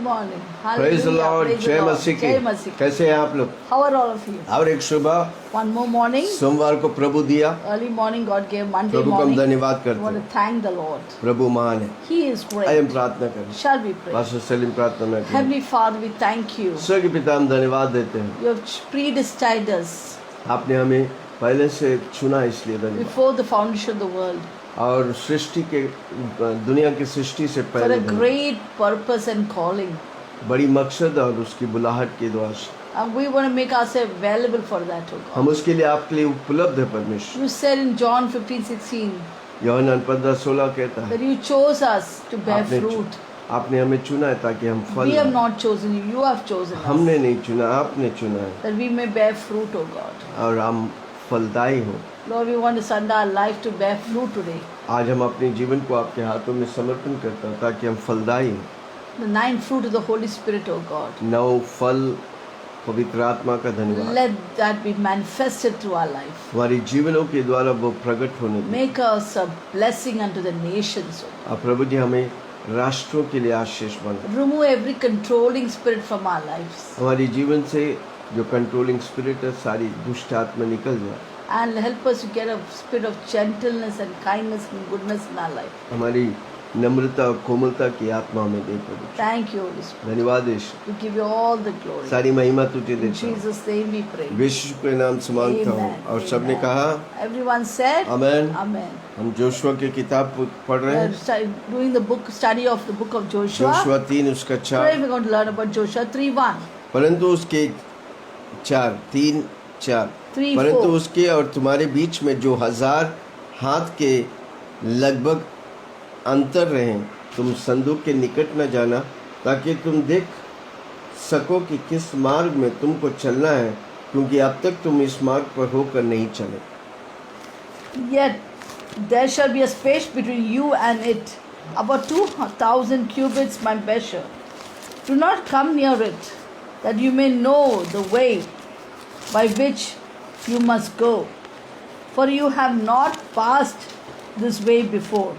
Morning. Praise the Hallelujah. Lord, Praise the जय Lord. मसीह जय की। मसीह। कैसे हैं आप लोग? How are all of you? और एक सुबह One more morning. सोमवार को प्रभु दिया, Early morning God gave. Monday प्रभु को हम morning. धन्यवाद We करते want हैं। to thank the Lord. प्रभु महान है। He is आइए हम great. प्रार्थना करें। Shall we pray? Pastor Salim प्रार्थना में करें। Heavenly Father, we thank you. स्वर्गीय पिता, हम धन्यवाद देते हैं। You have predestined us आपने हमें पहले से चुना, इसलिए धन्यवाद। before the foundation of the world और सृष्टि के दुनिया की सृष्टि से for पहले a great purpose and calling. बड़ी मकसद और उसकी बुलाहट के द्वारा से And we want to make ourselves available for that, O God. हम उसके लिए आपके लिए उपलब्ध है परमेश्वर। You said in John 15:16 यूहन्ना 15:16 कहता है that you chose us to bear fruit. आपने हमें चुना है ताकि हम फल We have लाएं। not chosen you. You have chosen us. हमने नहीं चुना, आपने चुना है That we may bear fruit, O God. और हम फलदायी हो। Lord, we want to surrender our life to bear fruit today. आज हम अपने जीवन को आपके हाथों में समर्पण करते हैं ताकि हम फलदायी हो। The 9 fruit of the Holy Spirit, O God. 9 फल पवित्र आत्मा का धन्यवाद। Let that be manifested through our life. हमारे जीवनों के द्वारा वो प्रकट होने दें। Make us a blessing unto the nations, O God. अब प्रभु जी हमें राष्ट्रों के लिए आशीष बना। Remove every controlling spirit from our lives. हमारे जीवन से जो कंट्रोलिंग स्पिरिट है, सारी दुष्ट आत्मा निकल जाए। And help us to get a spirit of gentleness and kindness and goodness in our life. हमारी नम्रता और कोमलता की आत्मा हमें दे प्रभु। Thank you, Holy Spirit. धन्यवाद यीशु। We give you all the glory. सारी महिमा तुझे In देता हूँ। Jesus' name we pray. विश्व के नाम से मांगता हूँ। Amen. और सबने Amen. कहा Everyone said, आमेन। Amen. हम जोशुआ की किताब पढ़ रहे हैं। Doing the study of the book of Joshua. Joshua 3 उसका Today 4। we're going to learn about Joshua 3:1. परंतु उसके 3:4 3, परंतु 4. उसके और तुम्हारे बीच में जो 1000 हाथ के लगभग अंतर रहे, तुम संदूक के निकट न जाना, ताकि तुम देख सको कि किस मार्ग में तुमको चलना है, क्योंकि अब तक तुम इस मार्ग पर होकर नहीं चले। Yet there shall be a space between you and it, about 2,000 cubits by measure. Do not come near it, that you may know the way by which you must go, for you have not passed this way before.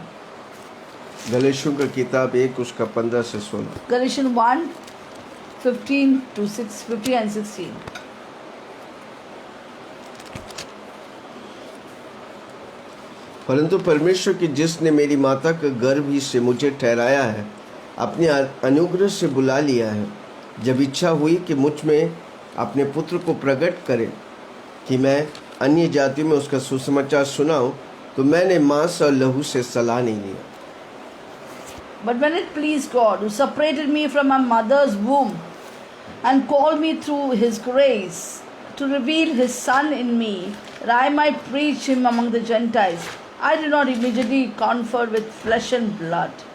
गलातियों का किताब 1 उसका 15 से 16। Galatians 1, 15 to 6, 15 and 16. परंतु परमेश्वर की जिसने मेरी माता का गर्भ ही से मुझे ठहराया है, अपने अनुग्रह से बुला लिया है, जब इच्छा हुई कि मुझ में अपने पुत्र को प्रकट करे कि मैं अन्य जातियों में उसका सुसमाचार सुनाऊं, तो मैंने मांस और लहू से सलाह नहीं लिया। But when it pleased God, who separated me from my mother's womb and called me through his grace to reveal his Son in me, that I might preach him among the Gentiles, I did not immediately confer with flesh and blood.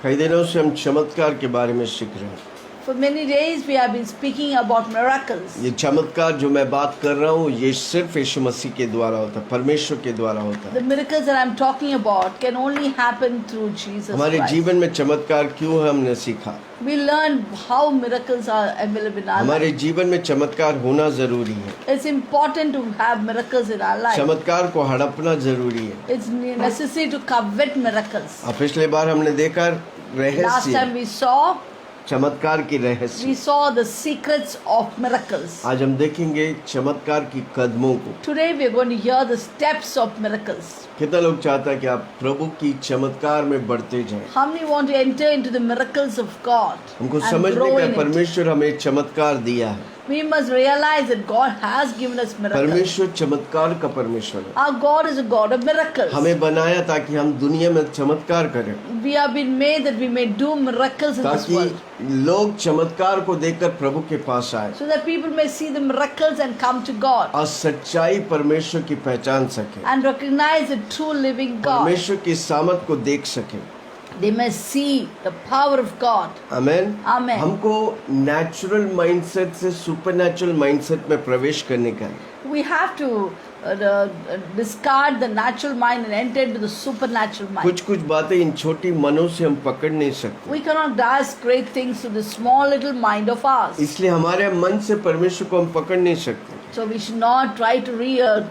कई दिनों से हम चमत्कार के बारे में सीख रहे हैं। For many days we have been speaking about miracles. ये चमत्कार जो मैं बात कर रहा हूँ, ये सिर्फ यीशु मसीह के द्वारा होता है, परमेश्वर के द्वारा होता The है। miracles that I am talking about can only happen through Jesus हमारे Christ. जीवन में चमत्कार क्यों है, हमने सीखा। We learned how miracles are available in our हमारे life. जीवन में चमत्कार होना जरूरी है। It's important to have miracles in our life. चमत्कार को हड़पना जरूरी है। It's necessary to covet miracles. और पिछले बार हमने देखा Last रहस्य, time we saw चमत्कार की रहस्य। the secrets of miracles. आज हम देखेंगे चमत्कार की कदमों को। Today we are going to hear the steps of miracles. कितना लोग चाहता है कि आप प्रभु की चमत्कार में बढ़ते जाएं। How many want to enter into the miracles of God हमको and समझने grow का in it? परमेश्वर हमें चमत्कार दिया है। We must realize that God has given us miracles. परमेश्वर चमत्कार का परमेश्वर है। Our God is a God of miracles. हमें बनाया ताकि हम दुनिया में चमत्कार करें, We have been made that we may do miracles in this ताकि world, लोग चमत्कार को देखकर प्रभु के पास आए so that people may see the miracles and come to God और सच्चाई परमेश्वर की पहचान सके, and recognize the true living God. परमेश्वर की सामत को देख सके। They may see the power of God. Amen. Amen. हमको नेचुरल माइंडसेट से सुपरनैचुरल माइंडसेट में प्रवेश करने का है। We have to discard the natural mind and enter into the supernatural mind. कुछ बातें इन छोटी मनों से हम पकड़ नहीं सकते, We cannot grasp great things through the small little mind of ours. इसलिए हमारे मन से परमेश्वर को हम पकड़ नहीं सकते। So we should not try to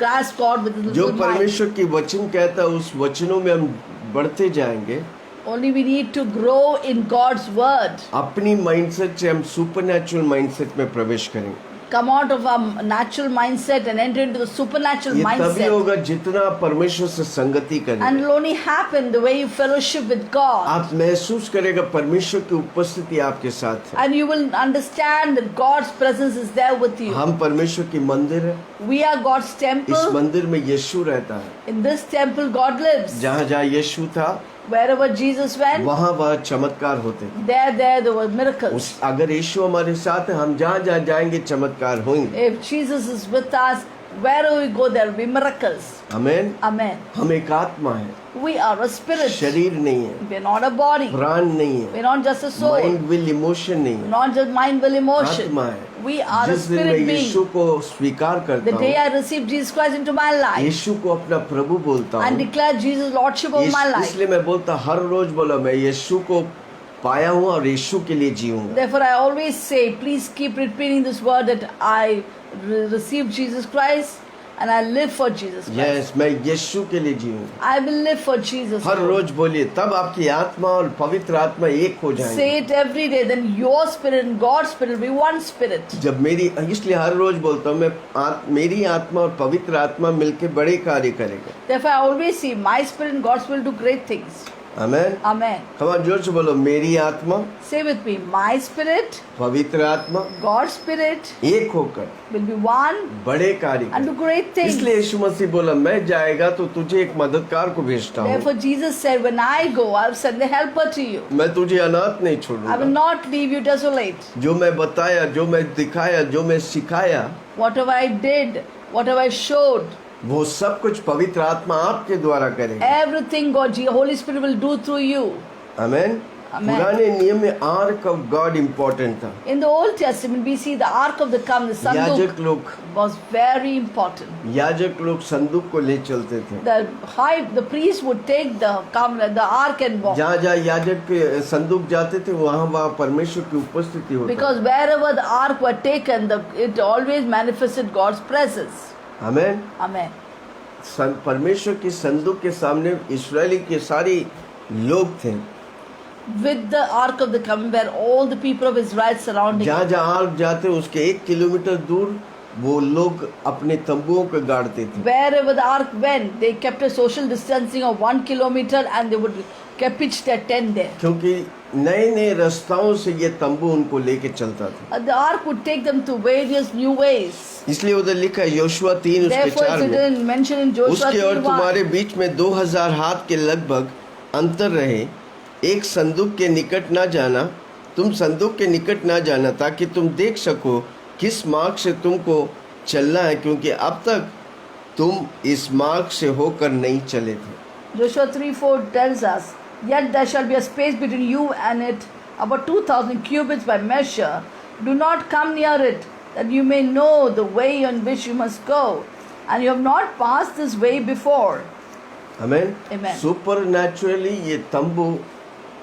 grasp God with the जो little mind. परमेश्वर की वचन कहता है, उस वचनों में हम बढ़ते जाएंगे Only we need to grow in God's word. अपनी माइंडसेट से हम सुपरनैचुरल माइंडसेट में प्रवेश करेंगे। Come out of our natural mindset and enter into the supernatural ये तभी mindset. होगा जितना परमेश्वर से संगति And करेंगे। it will only happen the way you fellowship with God. आप महसूस करेगा परमेश्वर की उपस्थिति आपके साथ है। And you will understand that God's presence is there with you. हम परमेश्वर की मंदिर है। We are God's इस temple. मंदिर में यीशु रहता है। In this temple, God lives. जहाँ जहाँ यीशु था Wherever Jesus went, वहाँ चमत्कार होते। there were miracles. अगर यीशु हमारे साथ है, हम जहाँ जहाँ जाएंगे चमत्कार होंगे। If Jesus is with us, wherever we go, there will be miracles. Amen. Amen. हम एक आत्मा है, We are a spirit. शरीर नहीं है, We're not a body. प्राण नहीं We're है, not just a soul. Mind will emotion नहीं We're है, not just mind, will, emotion. आत्मा है। We are a जिस दिन मैं spirit being. यीशु को स्वीकार The करता day हूँ, I received Jesus Christ into my life यीशु को अपना प्रभु बोलता and हूँ, declare Jesus Lordship over my life, इसलिए मैं बोलता हर रोज बोला मैं यीशु को पाया हूँ और यीशु के लिए जीऊंगा। therefore I always say, please keep repeating this word that I received Jesus Christ and I live for Jesus Christ. Yes, मैं यीशु के लिए जीऊंगा। I will live for Jesus. Her Lord. रोज बोलिए, तब आपकी आत्मा और पवित्र आत्मा एक हो Say जाएंगे। it every day, then your spirit and God's spirit will be one spirit. जब इसलिए हर रोज बोलता हूँ मैं मेरी आत्मा और पवित्र आत्मा मिलके बड़े कार्य करेगा। Therefore I always see my spirit and God's will do great things. Amen. Amen. कमान जोर से बोलो, मेरी आत्मा, Say with me, my spirit, पवित्र आत्मा God's spirit एक होकर will be one बड़े कार्य and do करें। great things. इसलिए यीशु मसीह बोला, मैं जाएगा तो तुझे एक मददगार को भेजता हूँ, Therefore Jesus said, when I go, I'll send the helper to you. मैं तुझे अनाथ नहीं I will छोड़ूंगा। not leave you desolate. जो मैं बताया, जो मैं दिखाया, जो मैं सिखाया, Whatever I did, whatever I showed, वो सब कुछ पवित्र आत्मा आपके द्वारा करेगा। everything Holy Spirit will do through you. Amen. Amen. पुराने नियम में आर्क ऑफ गॉड इम्पोर्टेंट था। In the Old Testament, we see the Ark of the Covenant, the याजक Sanduk, लोग was very important. याजक लोग संदूक को ले चलते थे। The priest would take the covenant, the Ark and walk. जहाँ जहाँ याजक के संदूक जाते थे वहाँ परमेश्वर की उपस्थिति होती Because wherever the Ark were taken, it always manifested God's presence. Amen. Amen. परमेश्वर की संदूक के सामने इस्राएली के सारे लोग थे। With the Ark of the Covenant, where all the people of Israel surrounding जहाँ it. जहाँ आर्क जाते उसके 1 किलोमीटर दूर वो लोग अपने तंबुओं को गाड़ते थे। Wherever the Ark went, they kept a social distancing of 1 kilometer and they would pitch their tent there. क्योंकि नए नए रास्ताओं से ये तंबू उनको लेके चलता था। The Ark would take them to various new ways. इसलिए उधर लिखा है योशुआ 3 उसके Therefore, 4 it's में, written, mentioned in Joshua उसके और 3:1. तुम्हारे बीच में 2000 हाथ के लगभग अंतर रहे, एक संदूक के निकट ना जाना, तुम संदूक के निकट ना जाना ताकि तुम देख सको किस मार्ग से तुमको चलना है, क्योंकि अब तक तुम इस मार्ग से होकर नहीं चले थे। Joshua 3:4 tells us, yet there shall be a space between you and it, about 2,000 cubits by measure. Do not come near it, that you may know the way on which you must go, and you have not passed this way before. Amen. Amen. सुपरनैचुरली ये तंबू,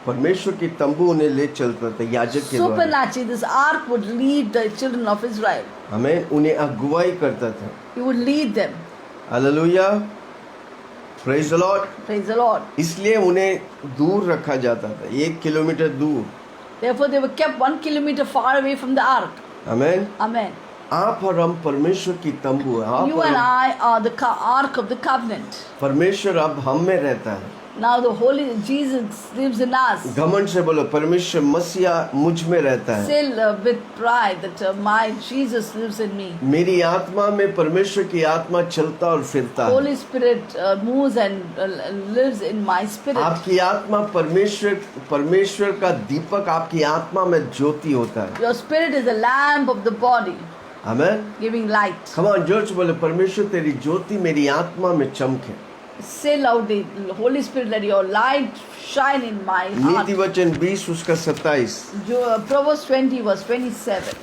परमेश्वर की तंबू उन्हें ले चलता था याजक के द्वारा। Supernaturally, this ark would lead the children of Israel. आमेन। उन्हें अगुवाई करता था। He would lead them. Hallelujah, praise the Lord. Praise the Lord. इसलिए उन्हें दूर रखा जाता था, 1 किलोमीटर दूर। Therefore, they were kept 1 kilometer far away from the ark. Amen. Amen. आप और हम परमेश्वर की तंबू है। आप You और and हम, I are the ark of the covenant. परमेश्वर अब हम में रहता है। Now the Holy Jesus lives in us. घमंड से बोलो, परमेश्वर मसीहा मुझ में रहता है। Still with pride that my Jesus lives in me. मेरी आत्मा में परमेश्वर की आत्मा चलता और फिरता है। Holy Spirit moves and lives in my spirit. आपकी आत्मा परमेश्वर का दीपक आपकी आत्मा में ज्योति होता है। Your spirit is the lamp of the body, amen. giving light. Come on जोर से बोले, परमेश्वर तेरी ज्योति मेरी आत्मा में चमके। Say loudly, Holy Spirit, let your light shine in my heart. नीति वचन 20 उसका 27। Proverbs 20 verse 27.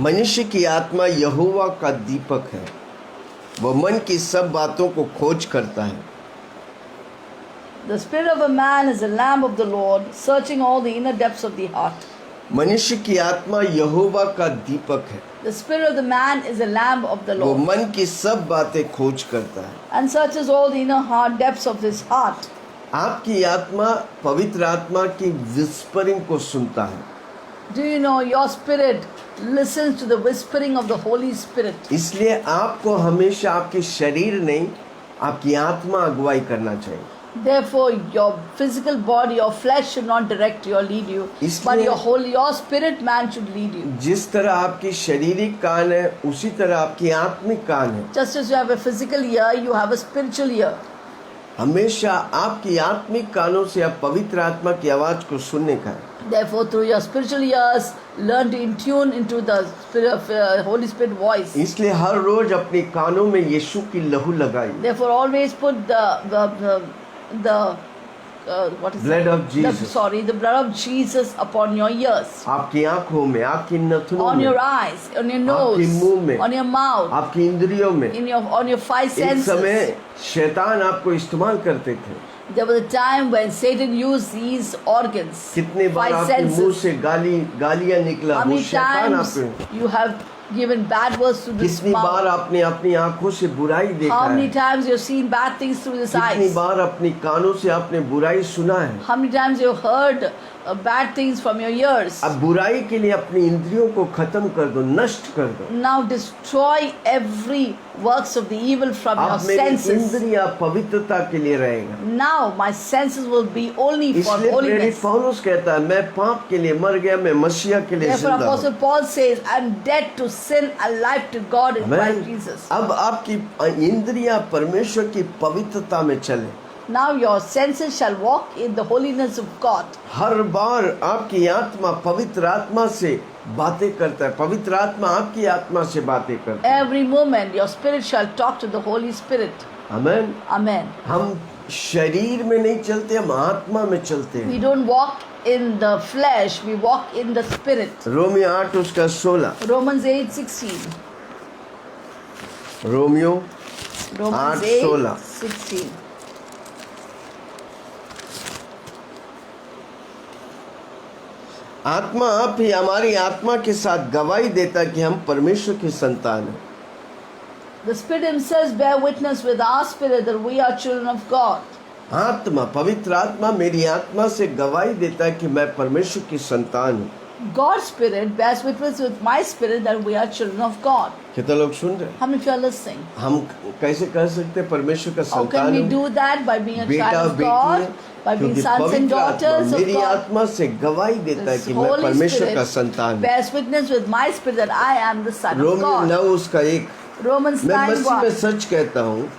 मनुष्य की आत्मा यहोवा का दीपक है, वह मन की सब बातों को खोज करता है। The spirit of a man is a lamp of the Lord, searching all the inner depths of the heart. मनुष्य की आत्मा यहोवा का दीपक है, The spirit of the man is a lamp of the वो Lord, मन की सब बातें खोज करता है। and searches all the inner heart depths of his heart. आपकी आत्मा पवित्र आत्मा की विस्परिंग को सुनता है, Do you know your spirit listens to the whispering of the Holy Spirit? इसलिए आपको हमेशा आपके शरीर नहीं, आपकी आत्मा अगुवाई करना चाहिए। Therefore, your physical body, your flesh should not direct you or lead you, but your spirit man should lead you. जिस तरह आपकी शारीरिक कान है, उसी तरह आपकी आत्मिक कान है। Just as you have a physical ear, you have a spiritual ear. हमेशा आपकी आत्मिक कानों से आप पवित्र आत्मा की आवाज को सुनने का है। Therefore, through your spiritual ears, learn to in tune into the spirit of Holy Spirit voice. इसलिए हर रोज अपने कानों में यीशु की लहू लगाइए। Therefore, always put the what is Blood it? of Jesus. The blood of Jesus upon your ears, आपकी आंखों में, आपकी नथुनों on में, your eyes, on your आपके nose, मुंह में, on your mouth, आपकी इंद्रियों में। on your five एक senses. समय शैतान आपको इस्तेमाल करते थे। There was a time when Satan used these organs, कितने बार five आपके मुंह senses. से गालियां निकला, How वो many शैतान times आपको। you have given bad words to this कितनी बार mouth? आपने अपनी आंखों से बुराई देखा How many है, times you have seen bad things through this कितनी eyes? बार अपनी कानों से आपने बुराई सुना है। How many times you have heard bad things from your ears? अब बुराई के लिए अपनी इंद्रियों को खत्म कर दो, नष्ट कर दो। Now destroy every works of the evil from your अब मेरी senses. इंद्रियां पवित्रता के लिए रहेगा। Now my senses will be only for इसलिए प्रेरित holiness. पौलुस कहता है, मैं पाप के लिए मर गया, मैं मसीहा के लिए Therefore, जिंदा हूँ। Apostle Paul says, "I'm dead to sin, alive to God in Amen. Christ Jesus." अब आपकी इंद्रियां परमेश्वर की पवित्रता में चले। Now your senses shall walk in the holiness of God. हर बार आपकी आत्मा पवित्र आत्मा से बातें करता है, पवित्र आत्मा आपकी आत्मा से बातें करता है। Every moment your spirit shall talk to the Holy Spirit. Amen. Amen. हम शरीर में नहीं चलते, हम आत्मा में चलते We हैं। don't walk in the flesh, we walk in the spirit. Romeo 8 उसका 16। Romans 8:16. Romeo Romans 8:16. 8:16. आत्मा आप ही हमारी आत्मा के साथ गवाही देता है कि हम परमेश्वर की संतान हैं। The Spirit Himself bear witness with our spirit that we are children of God. आत्मा, पवित्र आत्मा मेरी आत्मा से गवाही देता है कि मैं परमेश्वर की संतान हूँ। God's Spirit bears witness with my spirit that we are children of God. कितने लोग सुन रहे हैं? How many of you are listening? हम कैसे कह सकते हैं परमेश्वर का How can संतान we हूँ? do that? By being a बेटा child of बेटी God, है, by being क्योंकि sons and पवित्र आत्मा daughters of मेरी God. आत्मा से गवाही देता है This कि मैं Holy परमेश्वर का Spirit संतान हूँ। bears witness with my spirit that I am the son of Romeo God. 9 उसका 1। Romans मैं 9:1. मसीह में सच कहता हूँ,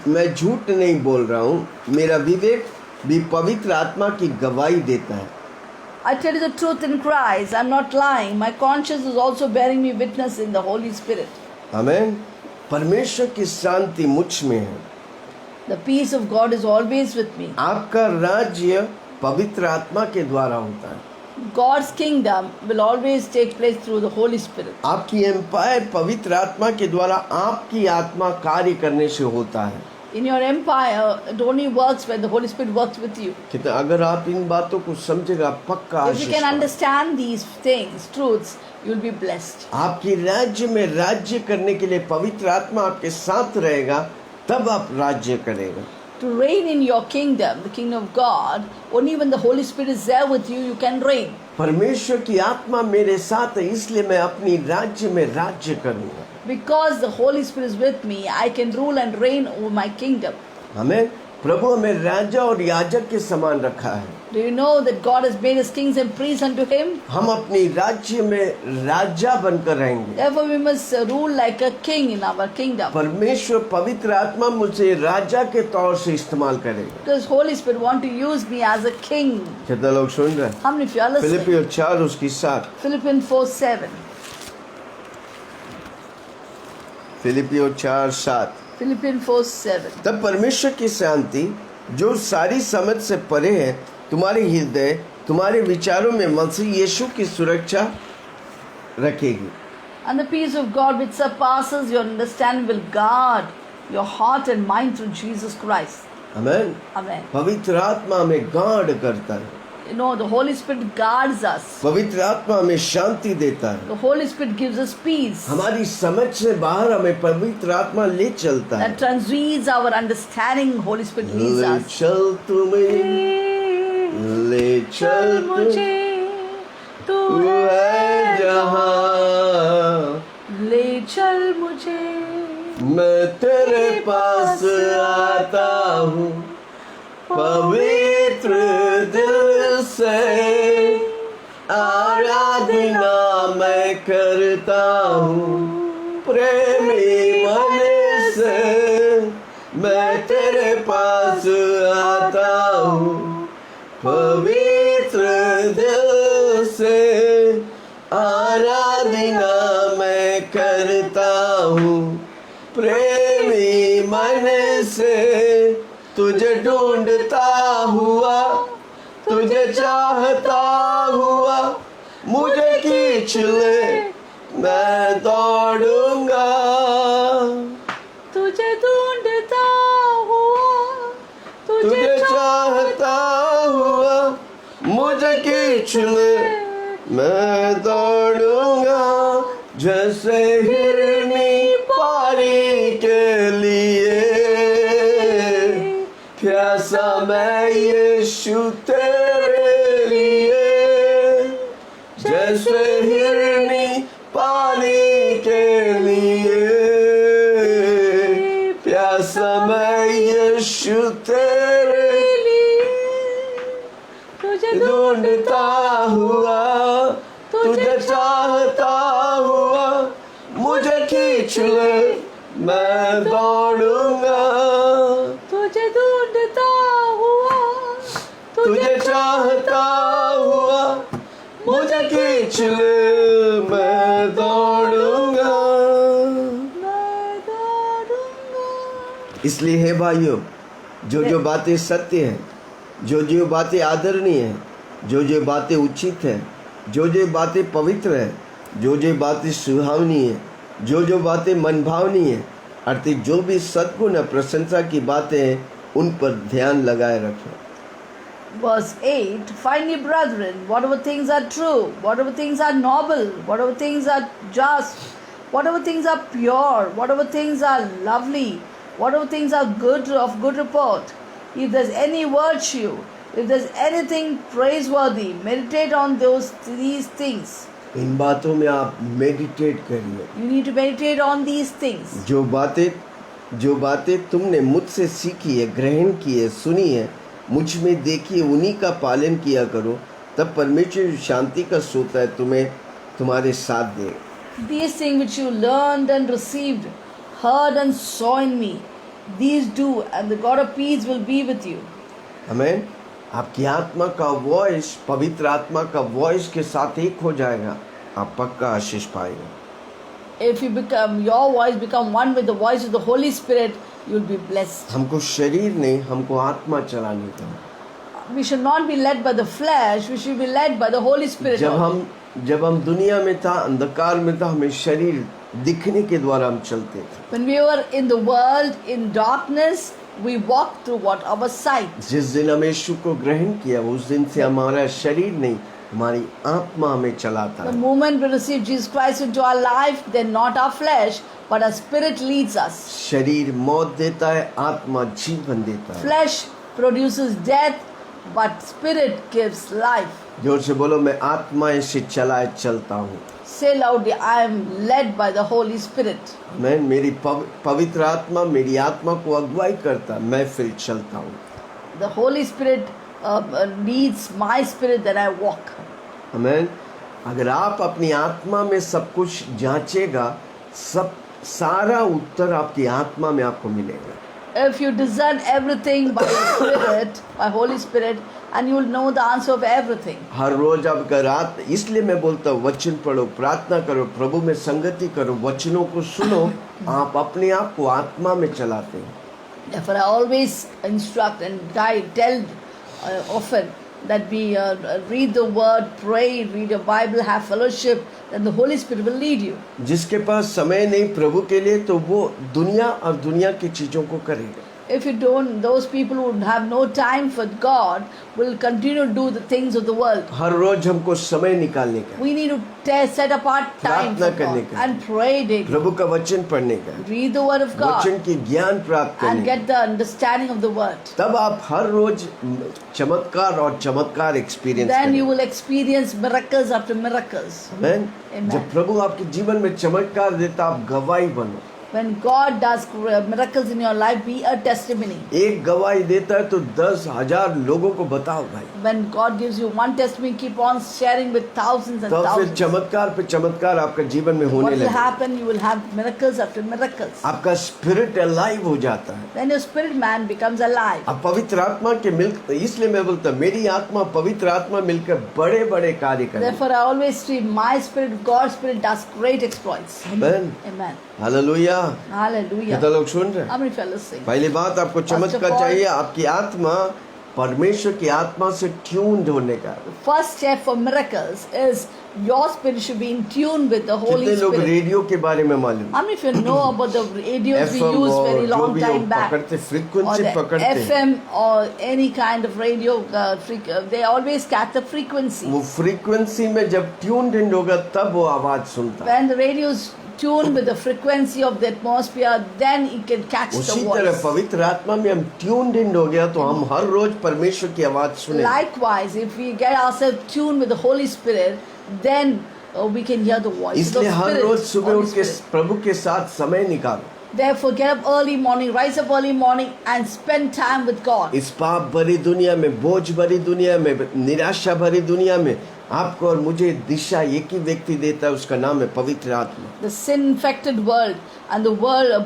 मैं झूठ नहीं बोल रहा हूँ, मेरा विवेक भी पवित्र आत्मा की गवाही देता है। I tell you the truth in Christ. I'm not lying. My conscience is also bearing me witness in the Holy Spirit. आमेन। परमेश्वर की शांति मुझ में है। The peace of God is always with me. आपका राज्य पवित्र आत्मा के द्वारा होता है। God's kingdom will always take place through the Holy Spirit. आपकी एम्पायर पवित्र आत्मा के द्वारा आपकी आत्मा कार्य करने से होता है। In your empire, it only works when the Holy Spirit works with you. कितना अगर आप इन बातों को समझेगा, पक्का If you आशीष can पाओगे। understand these things, truths, you'll be blessed. आपकी राज्य में राज्य करने के लिए पवित्र आत्मा आपके साथ रहेगा, तब आप राज्य करेगा। To reign in your kingdom, the kingdom of God, only when the Holy Spirit is there with you, you can reign. परमेश्वर की आत्मा मेरे साथ है, इसलिए मैं अपनी राज्य में राज्य करूंगा। Because the Holy Spirit is with me, I can rule and reign over my kingdom. हमें प्रभु हमें राजा और याजक के समान रखा है। Do you know that God has made us kings and priests unto Him? हम अपनी राज्य में राजा बनकर रहेंगे। Therefore, we must rule like a king in our kingdom. परमेश्वर पवित्र आत्मा मुझे राजा के तौर से इस्तेमाल करेगा। Because Holy Spirit want to use me as a king. कितने लोग सुन रहे हैं? How many of you are listening? फिलिपियों 4 उसकी 7। Philippians 4:7. फिलिपियों 4:7। Philippians 4:7. तब परमेश्वर की शांति जो सारी समझ से परे है तुम्हारे हृदय तुम्हारे विचारों में मसीह यीशु की सुरक्षा रखेगी। And the peace of God which surpasses your understanding will guard your heart and mind through Jesus Christ. Amen. Amen. पवित्र आत्मा हमें गार्ड करता है। the Holy Spirit guards us. पवित्र आत्मा हमें शांति देता है। The Holy Spirit gives us peace. हमारी समझ से बाहर हमें पवित्र आत्मा ले चलता है। That transcends our understanding. Holy Spirit leads ले us. चल तुम्हें, ले चल मुझे तू तू है जहाँ, ले चल मुझे मैं तेरे पास आता हूँ, पवित्र दिल से आराधना मैं करता हूँ, प्रेमी मन से मैं तेरे पास आता हूँ, पवित्र दिल से आराधना मैं करता हूँ, प्रेमी मन से तुझे ढूंढता हुआ, तुझे चाहता हुआ, मुझे खींच ले मैं दौड़ूंगा, तुझे ढूंढता हुआ, तुझे चाहता हुआ, मुझे खींच ले मैं दौड़ूंगा, जैसे हिरनी पानी के लिए प्यासा मैं यीशु तेरे लिए, जैसे हिरनी पानी के लिए प्यासा मैं यीशु तेरे तुझे ढूंढता हुआ, तुझे चाहता हुआ, मुझे खींच ले मैं दौड़ूंगा, तुझे ढूंढता हुआ, तुझे चाहता हुआ, मुझे खींच ले मैं दौड़ूंगा। मैं दौड़ूंगा। इसलिए हे भाइयों, जो बातें सत्य हैं, जो बातें आदरणीय हैं, जो बातें उचित हैं, जो बातें पवित्र हैं, जो बातें सुहावनी हैं, जो बातें मनभावनी हैं, अर्थात जो भी सद्गुण और प्रशंसा की बातें हैं, उन पर ध्यान लगाए रखें। Verse 8, finally, brethren, whatever things are true, whatever things are noble, whatever things are just, whatever things are pure, whatever things are lovely, whatever things are good, of good report, if there's any virtue, if there's anything praiseworthy, meditate on these things. इन बातों में आप meditate करिए। You need to meditate on these things. जो बातें तुमने मुझसे सीखी है, ग्रहण की है, सुनी है, मुझ में देखी है, उन्हीं का पालन किया करो, तब परमेश्वर शांति का सोता है तुम्हें तुम्हारे साथ दे। These things which you learned and received, heard and saw in me, these do, and the God of peace will be with you. आमीन। आपकी आत्मा का वॉइस पवित्र आत्मा का वॉइस के साथ एक हो जाएगा, आप पक्का आशीष पाएंगे। If your voice become one with the voice of the Holy Spirit, you'll be blessed. हमको शरीर नहीं, हमको आत्मा चलानी था। We should not be led by the flesh, we should be led by the Holy Spirit. जब हम दुनिया में था, अंधकार में था, हमें शरीर दिखने के द्वारा हम चलते थे। When we were in the world, in darkness, we walked through what our sight. जिस दिन हम यीशु को ग्रहण किया, उस दिन से हमारा शरीर नहीं, हमारी आत्मा हमें चलाता The है। moment we receive Jesus Christ into our life, then not our flesh, but our spirit leads us. शरीर मौत देता है, आत्मा जीवन देता है। Flesh produces death, but spirit gives life. जोर से बोलो, मैं आत्मा से चलाए चलता हूँ। Say loudly, I am led by the Holy Spirit. मैं मेरी पवित्र आत्मा मेरी आत्मा को अगुवाई करता, मैं फिर चलता हूँ। The Holy Spirit leads my spirit, then I walk. आमीन। अगर आप अपनी आत्मा में सब कुछ जांचेगा, सब सारा उत्तर आपकी आत्मा में आपको मिलेगा। If you discern everything by the Spirit, by Holy Spirit, and you will know the answer of everything. हर रोज आप रात, इसलिए मैं बोलता हूँ वचन पढ़ो, प्रार्थना करो, प्रभु में संगति करो, वचनों को सुनो, आप अपने आप को आत्मा में चलाते हैं। Therefore, I always instruct and guide, tell often that we read the word, pray, read your Bible, have fellowship, then the Holy Spirit will lead you. जिसके पास समय नहीं प्रभु के लिए, तो वो दुनिया और दुनिया की चीजों को करेगा। If you don't, those people who have no time for God will continue to do the things of the world. हर रोज हमको समय निकालने का, We need to set apart time for प्रार्थना करने God का, and pray daily. प्रभु का वचन पढ़ने का, Read the word of God वचन की ज्ञान प्राप्त and करने का, get the understanding of the word. तब आप हर रोज चमत्कार और चमत्कार एक्सपीरियंस Then you करें। will experience miracles after miracles. Amen. Amen. जब प्रभु आपके जीवन में चमत्कार देता, आप गवाही बनो। When God does miracles in your life, be a testimony. एक गवाही देता है तो 10,000 लोगों को बताओ भाई। When God gives you one testimony, keep on sharing with thousands and तब फिर thousands. चमत्कार पे चमत्कार आपका जीवन में होने What will लगेगा। happen? You will have miracles after miracles. आपका स्पिरिट अलाइव हो जाता है। Then your spirit man becomes alive. अब पवित्र आत्मा के मिल, इसलिए मैं बोलता हूँ, मेरी आत्मा पवित्र आत्मा मिलकर बड़े बड़े कार्य करे। Therefore, I always see my spirit, God's spirit does great exploits. Amen. Amen. Hallelujah. Hallelujah. कितना लोग सुन रहे हैं? How many fellows sing? पहली बात आपको चमत्कार all- चाहिए, आपकी आत्मा परमेश्वर की आत्मा से ट्यून्ड होने का। First step for miracles is your spirit should be in tune with the Holy कितने लोग Spirit. रेडियो के बारे में मालूम? How many of you know about the radios we FM used और very जो long भी time वो back? पकड़ते, Or फ्रीक्वेंसी the पकड़ते, FM or any kind of radio, they always catch the frequency. वो फ्रीक्वेंसी में जब ट्यून्ड इन होगा तब वो आवाज सुनता है। When the radio is tuned with the frequency of the atmosphere, then it can catch the उसी तरह voice. पवित्र आत्मा में हम ट्यून्ड इन हो गया तो हम हर रोज परमेश्वर की आवाज सुने। Likewise, if we get ourselves tuned with the Holy Spirit, then we can hear the voice of the इसलिए हर रोज Spirit. सुबह Holy उठ के Spirit. प्रभु के साथ समय निकालो। Therefore, get up early morning, rise up early morning, and spend time with God. इस पाप भरी दुनिया में, बोझ भरी दुनिया में, निराशा भरी दुनिया में आपको और मुझे दिशा एक ही व्यक्ति देता है, उसका नाम है पवित्र आत्मा। The sin-infected world and the world, a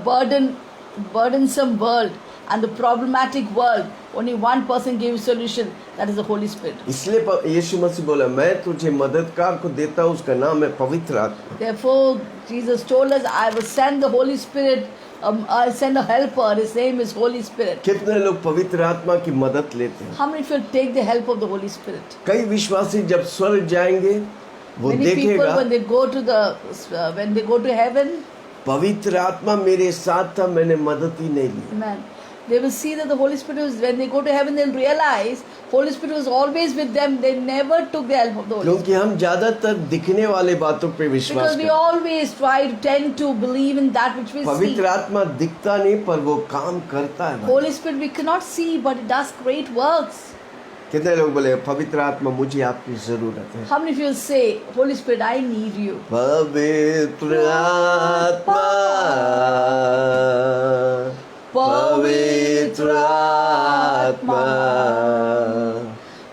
burdensome world and the problematic world, only one person gives solution. That is the Holy Spirit. इसलिए यीशु मसीह बोला, मैं तुझे मददगार को देता हूँ, उसका नाम है पवित्र आत्मा। Therefore, Jesus told us, I will send the Holy Spirit. I'll send a helper. His name is Holy Spirit. कितने लोग पवित्र आत्मा की मदद लेते हैं? How many of you take the help of the Holy Spirit? कई विश्वासी जब स्वर्ग जाएंगे वो Many people, देखेगा when they go to heaven, पवित्र आत्मा मेरे साथ था, मैंने मदद ही नहीं ली। amen, they will see that the Holy Spirit was, when they go to heaven, they'll realize Holy Spirit was always with them. They never took the help of the Holy Spirit. क्योंकि हम ज्यादातर दिखने वाले बातों पे विश्वास Because we करते हैं। always tend to believe in that which we see. पवित्र आत्मा दिखता नहीं पर वो काम करता है भाई। Holy Spirit we cannot see, but it does great works. कितने लोग बोले पवित्र आत्मा मुझे आपकी जरूरत है? How many of you will say, Holy Spirit, I need you? पवित्र आत्मा, पवित्र आत्मा,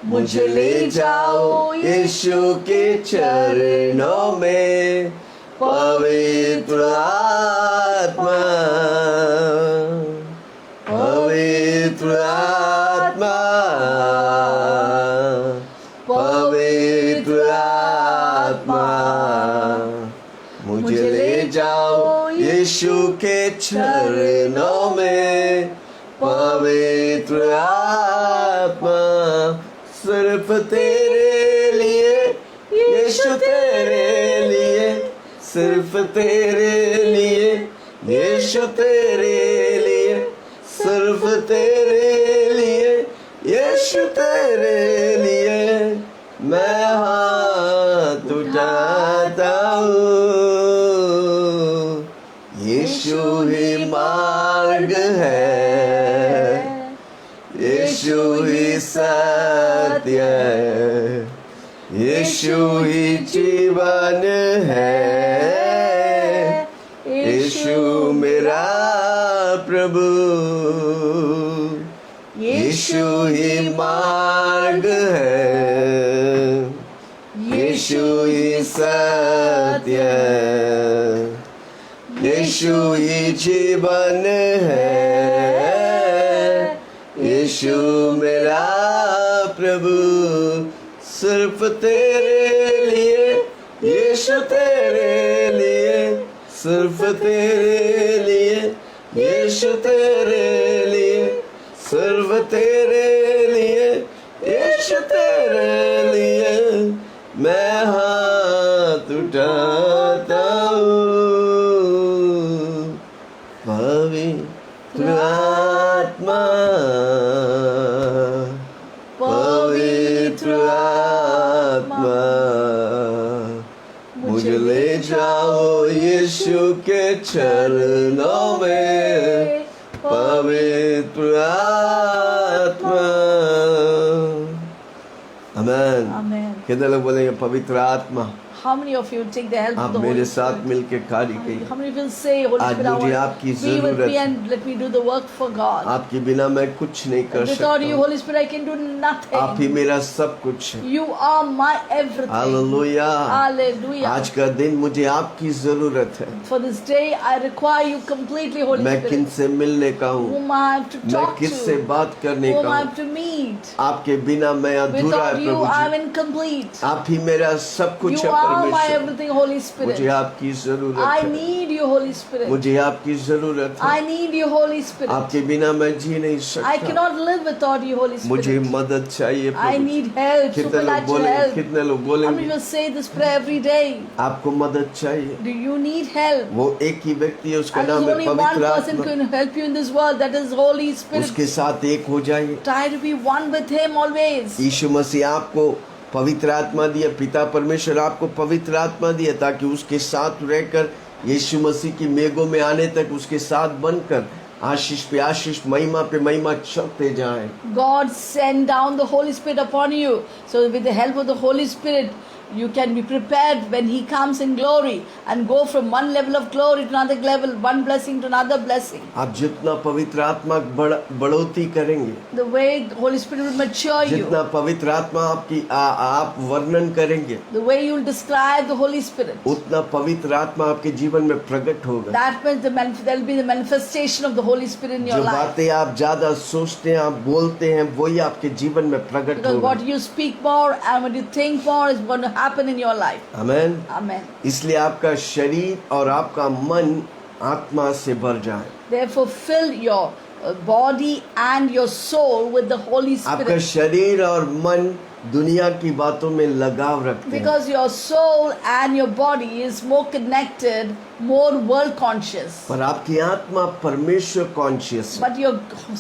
मुझे ले जाओ यीशु के चरणों में। पवित्र आत्मा, पवित्र आत्मा, पवित्र आत्मा, मुझे ले जाओ यीशु के चरणों में। पवित्र आत्मा, सिर्फ तेरे लिए यीशु, तेरे लिए, सिर्फ तेरे लिए यीशु, तेरे लिए, सिर्फ तेरे लिए यीशु, तेरे लिए मैं हाथ उठाता हूँ। यीशु ही मार्ग है, यीशु ही सत्य है, यीशु ही जीवन है, यीशु मेरा प्रभु। यीशु ही मार्ग है, यीशु ही सत्य है, यीशु ही जीवन है, यीशु मेरा प्रभु। सिर्फ तेरे लिए यीशु, तेरे लिए, सिर्फ तेरे लिए यीशु, तेरे लिए, सिर्फ तेरे लिए यीशु, तेरे लिए मैं हाथ उठाता हूँ। पवित्र आत्मा, पवित्र आत्मा मुझे ले जाओ यीशु के चरणों में, पवित्र आत्मा। आमेन। Amen. कितने लोग बोलेंगे पवित्र आत्मा? How many of you take the help आप of the मेरे Holy साथ Spirit? मिलके कार्य How कीजिए। many will say, Holy आज Spirit, I मुझे want आपकी to be with जरूरत me है। and let me do the work for God. आपके बिना मैं कुछ नहीं कर Without सकता you, हूँ। Holy Spirit, I can do आप ही nothing. मेरा सब कुछ है। You are my everything. Hallelujah. Hallelujah. आज का दिन मुझे आपकी जरूरत है। For this day, I require you completely, Holy मैं Spirit. किनसे मिलने का हूँ, Whom I have to मैं talk किससे to, बात करने whom का I हूँ। have to meet. आपके बिना मैं अधूरा Without है you, Prabhu I am ji. incomplete. आप ही मेरा सब कुछ You है are my परमेश्वर। everything, Holy मुझे Spirit. आपकी जरूरत I है। need you, Holy Spirit. मुझे आपकी जरूरत है। I need you, Holy Spirit. आपके बिना मैं जी नहीं I सकता। cannot live without you, Holy मुझे Spirit. मदद चाहिए I प्रभु। need help, कितने लोग supernatural बोलेंगे? help. कितने लोग How many बोलेंगे will say this prayer every day? आपको मदद चाहिए? Do you need help? वो एक ही व्यक्ति है, उसका And there's नाम है only one पवित्र person आत्मा। can help you in this world, that is Holy उसके Spirit. साथ एक हो जाइए। Try to be one with Him always. यीशु मसीह आपको पवित्र आत्मा दिया, पिता परमेश्वर आपको पवित्र आत्मा दिया ताकि उसके साथ रहकर यीशु मसीह की मेघों में आने तक उसके साथ बनकर आशीष पे आशीष, महिमा पे महिमा चढ़ते जाएं। God send down the Holy Spirit upon you. So with the help of the Holy Spirit, you can be prepared when He comes in glory and go from one level of glory to another level, one blessing to another blessing. आप जितना पवित्र आत्मा बढ़ोतरी करेंगे, The way the Holy Spirit will mature you, जितना पवित्र आत्मा आपकी आप वर्णन करेंगे, the way you will describe the Holy Spirit, उतना पवित्र आत्मा आपके जीवन में प्रकट होगा। that means there will be the manifestation of the Holy Spirit in your जो life. बातें आप ज्यादा सोचते हैं, आप बोलते हैं, वही आपके जीवन में प्रकट Because होगा। what you speak more and what you think more is going to happen in your life. Amen. Amen. इसलिए आपका शरीर और आपका मन आत्मा से भर जाए। Therefore, fill your body and your soul with the Holy आपका Spirit. शरीर और मन दुनिया की बातों में लगाव रखते हैं। Because your soul and your body is more connected, more world conscious. पर आपकी आत्मा परमेश्वर कॉन्शियस है। But your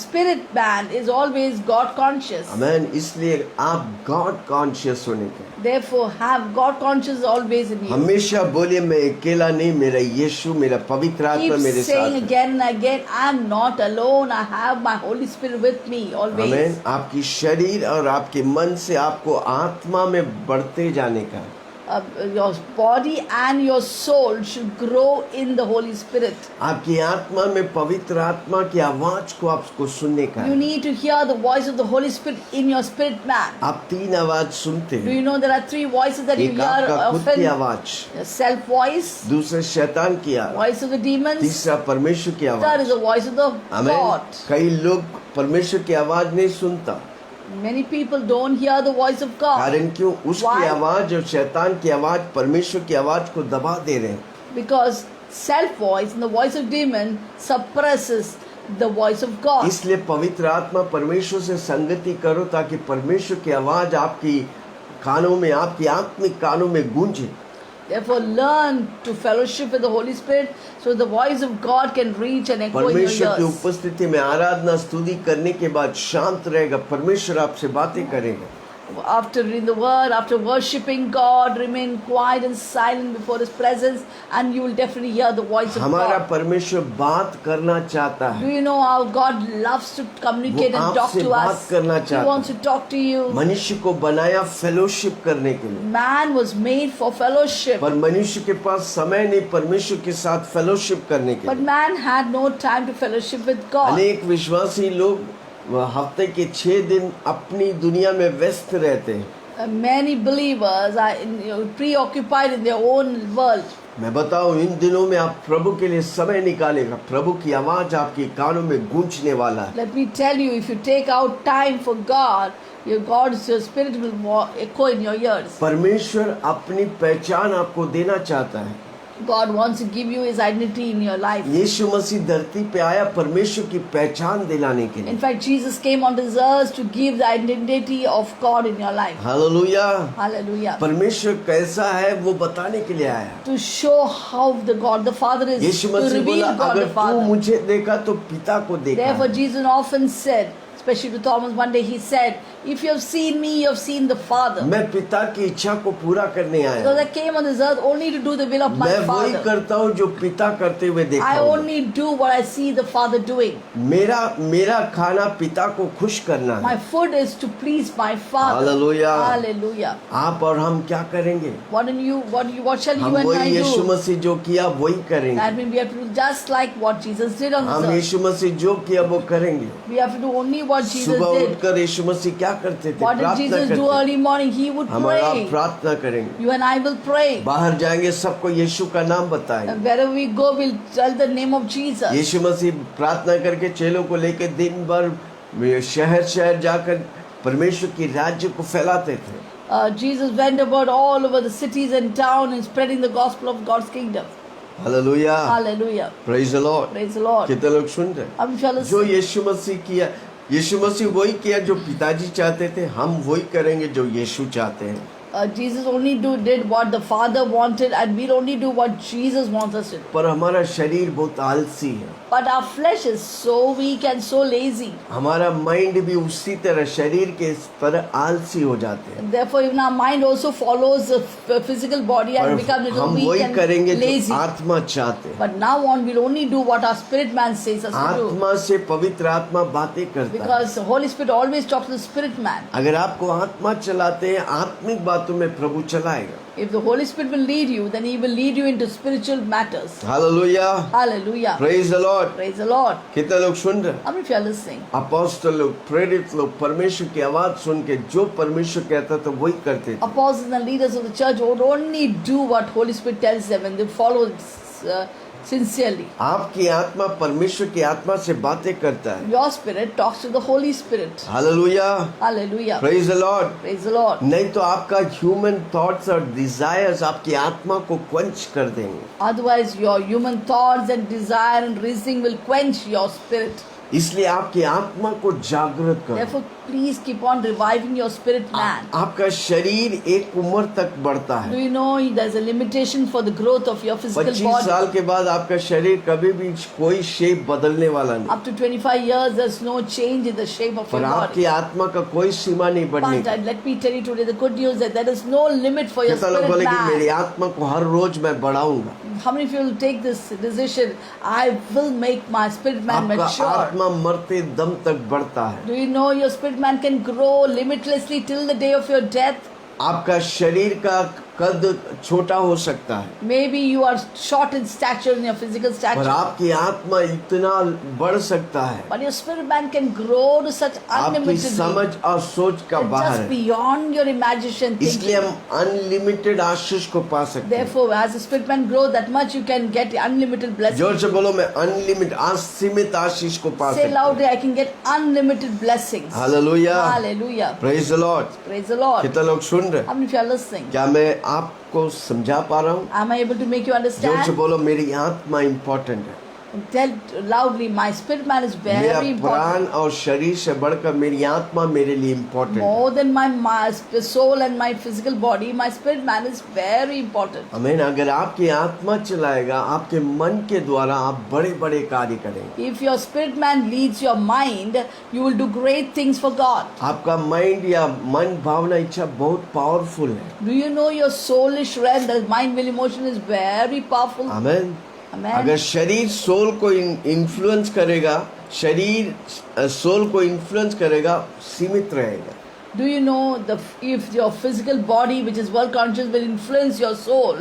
spirit man is always God conscious. आमेन। इसलिए आप गॉड कॉन्शियस होने के Therefore, have God conscious always in you. हमेशा बोलिए मैं अकेला नहीं, मेरा यीशु, मेरा पवित्र आत्मा Keep मेरे साथ saying है। again and again, I am not alone. I have my Holy Spirit with me always. आमेन। आपकी शरीर और आपके मन से आपको आत्मा में बढ़ते जाने का है। Your body and your soul should grow in the Holy Spirit. आपकी आत्मा में पवित्र आत्मा की आवाज को आपको सुनने का You है। need to hear the voice of the Holy Spirit in your spirit man. आप तीन आवाज सुनते Do हैं। you know there are three voices that you एक hear आपका खुद की often? आवाज, The self voice, दूसरे शैतान की आवाज, voice of the demons. तीसरा परमेश्वर की Third is आवाज। the voice of the amen. God. कई लोग परमेश्वर की आवाज नहीं सुनता। Many people don't hear the voice of God कारण क्यों? उसकी Why? आवाज और शैतान की आवाज परमेश्वर की आवाज को दबा दे रहे हैं। because self voice and the voice of demon suppresses the voice of God. इसलिए पवित्र आत्मा परमेश्वर से संगति करो ताकि परमेश्वर की आवाज आपकी कानों में, आपकी आत्मिक कानों में गूंजे। Therefore, learn to fellowship with the Holy Spirit so the voice of God can reach and echo in your परमेश्वर की ears. उपस्थिति में आराधना स्तुति करने के बाद शांत रहेगा, परमेश्वर आपसे बातें करेगा। After reading the word, after worshipping God, remain quiet and silent before His presence, and you will definitely hear the voice of हमारा God. परमेश्वर बात करना चाहता Do है। you know how God loves to communicate वो and talk आपसे to बात us? करना He चाहता wants to talk to you. मनुष्य को बनाया फेलोशिप करने के लिए, Man was made for fellowship, पर मनुष्य के पास समय नहीं परमेश्वर के साथ फेलोशिप करने के but लिए। man had no time to fellowship with God. अनेक विश्वासी लोग हफ्ते के 6 दिन अपनी दुनिया में व्यस्त रहते हैं। Many believers are preoccupied in their own world. मैं बताऊं, इन दिनों में आप प्रभु के लिए समय निकालेगा, प्रभु की आवाज आपके कानों में गूंजने वाला है। Let me tell you, if you take out time for God, your spirit will echo in your ears. परमेश्वर अपनी पहचान आपको देना चाहता है। God wants to give you His identity in your life. यीशु मसीह धरती पे आया परमेश्वर की पहचान दिलाने के लिए। In fact, Jesus came on this earth to give the identity of God in your life. Hallelujah. Hallelujah. परमेश्वर कैसा है वो बताने के लिए आया। To show how the God the Father is, Yeshu to Masih reveal बोला God अगर the तू Father. मुझे देखा तो पिता को देखा। Therefore, Jesus often said, especially to Thomas one day, He said, If you have seen me, you have seen the Father. मैं पिता की इच्छा को पूरा करने आया Because हूँ। I came on this earth only to do the will of my मैं वही Father. करता हूँ जो पिता करते हुए देखा I हूँ। only do what I see the Father doing. मेरा खाना पिता को खुश करना My है। food is to please my Father. Hallelujah. Hallelujah. आप और हम क्या करेंगे? What shall हम you and वही I यीशु do? मसीह जो किया वही करेंगे। That means we have to do just like what Jesus did on हम this earth. यीशु मसीह जो किया वो करेंगे। We have to do only what Jesus सुबह did. उठकर यीशु मसीह क्या करते थे? What did प्रार्थना Jesus do करते। early morning? He would हम और आप pray. प्रार्थना करेंगे। You and I will pray. बाहर जाएंगे सबको यीशु का नाम And बताएंगे। wherever we go, we'll tell the name of Jesus. यीशु मसीह प्रार्थना करके चेलों को लेकर दिन भर शहर शहर जाकर परमेश्वर की राज्य को फैलाते थे। Jesus went about all over the cities and town and spreading the gospel of God's kingdom. Hallelujah, Hallelujah. Praise the Lord. Praise the Lord. कितने लोग सुन रहे हैं? हम shall जो listen. यीशु मसीह किया, यीशु मसीह वही किया जो पिताजी चाहते थे। हम वही करेंगे जो यीशु चाहते हैं। Jesus only did what the Father wanted, and we'll only do what Jesus wants us to do. पर हमारा शरीर बहुत आलसी है। But our flesh is so weak and so lazy. हमारा माइंड भी उसी तरह शरीर के तरह आलसी हो जाते हैं। Therefore, even our mind also follows the physical body and और becomes a little हम weak वही and करेंगे जो lazy. आत्मा चाहते हैं। But now on, we'll only do what our spirit man says us to do. आत्मा से पवित्र आत्मा बातें करता है। Because the Holy Spirit always talks to the spirit man. अगर आपको आत्मा चलाते हैं, आत्मिक बातों में प्रभु चलाएगा। If the Holy Spirit will lead you, then He will lead you into spiritual matters. Hallelujah, Hallelujah. Praise the Lord. Praise the Lord. कितने लोग सुन रहे हैं? How many of you are listening? अपोस्तल लोग, प्रेरित लोग परमेश्वर की आवाज सुन के जो परमेश्वर कहता था वही करते थे। Apostles and leaders of the church would only do what Holy Spirit tells them, and they follow sincerely. आपकी आत्मा परमेश्वर की आत्मा से बातें करता है। Your spirit talks to the Holy Spirit. Hallelujah, Hallelujah. Praise the Lord. Praise the Lord. नहीं तो आपका ह्यूमन थॉट्स और डिजायर्स आपकी आत्मा को क्वेंच कर देंगे। Otherwise, your human thoughts and desire and reasoning will quench your spirit. इसलिए आपकी आत्मा को जागृत करो। Therefore, please keep on reviving your spirit man. आपका शरीर एक उम्र तक बढ़ता Do है। you know there's a limitation for the growth of your physical 25 body? साल के बाद आपका शरीर कभी भी कोई शेप बदलने वाला नहीं। Up to 25 years, there's no change in the shape of your पर body. आपकी आत्मा का कोई सीमा नहीं बढ़ने But की। let me tell you today the good news that there is no limit for your कितना लोग spirit बोले कि मेरी man. आत्मा को हर रोज मैं बढ़ाऊंगा। How many of you will take this decision? I will make my spirit man आपका mature. आत्मा मरते दम तक बढ़ता है। Do you know your spirit man can grow limitlessly till the day of your death? आपका शरीर का कद छोटा हो सकता है, Maybe you are short in stature in your physical पर stature. आपकी आत्मा इतना बढ़ सकता है। But your spirit man can grow to such आपकी unlimitedly. समझ और सोच का बाहर Just है। beyond your imagination इसलिए thinking. हम अनलिमिटेड आशीष को पा सकते हैं। Therefore, as the spirit man grows, that much you can get unlimited blessings. जोर से बोलो, मैं अनलिमिटेड असीमित आशीष को पा Say सकता loudly, हूँ। I can get unlimited blessings. Hallelujah, Hallelujah. Praise the Lord. Praise the Lord. कितने लोग सुन रहे हैं? How many of you are listening? क्या मैं आपको समझा पा रहा हूँ? Am I able to make you जोर से understand? बोलो, मेरी आत्मा इम्पोर्टेंट है। Tell loudly, my spirit man is मेरा very important. प्राण और शरीर से बढ़कर मेरी आत्मा मेरे लिए इम्पोर्टेंट है। More than my soul and my physical body, my spirit man is very important. आमीन। अगर आपकी आत्मा चलाएगा, आपके मन के द्वारा आप बड़े बड़े कार्य करेंगे। If your spirit man leads your mind, you will do great things for God. आपका माइंड या मन भावना इच्छा बहुत पावरफुल है। Do you know your soulish realm, the mind, will, emotion is very powerful? आमीन। Amen. अगर शरीर सोल को इन्फ्लुएंस करेगा, शरीर सोल को इन्फ्लुएंस करेगा, सीमित रहेगा। Do you know if your physical body, which is world conscious, will influence your soul,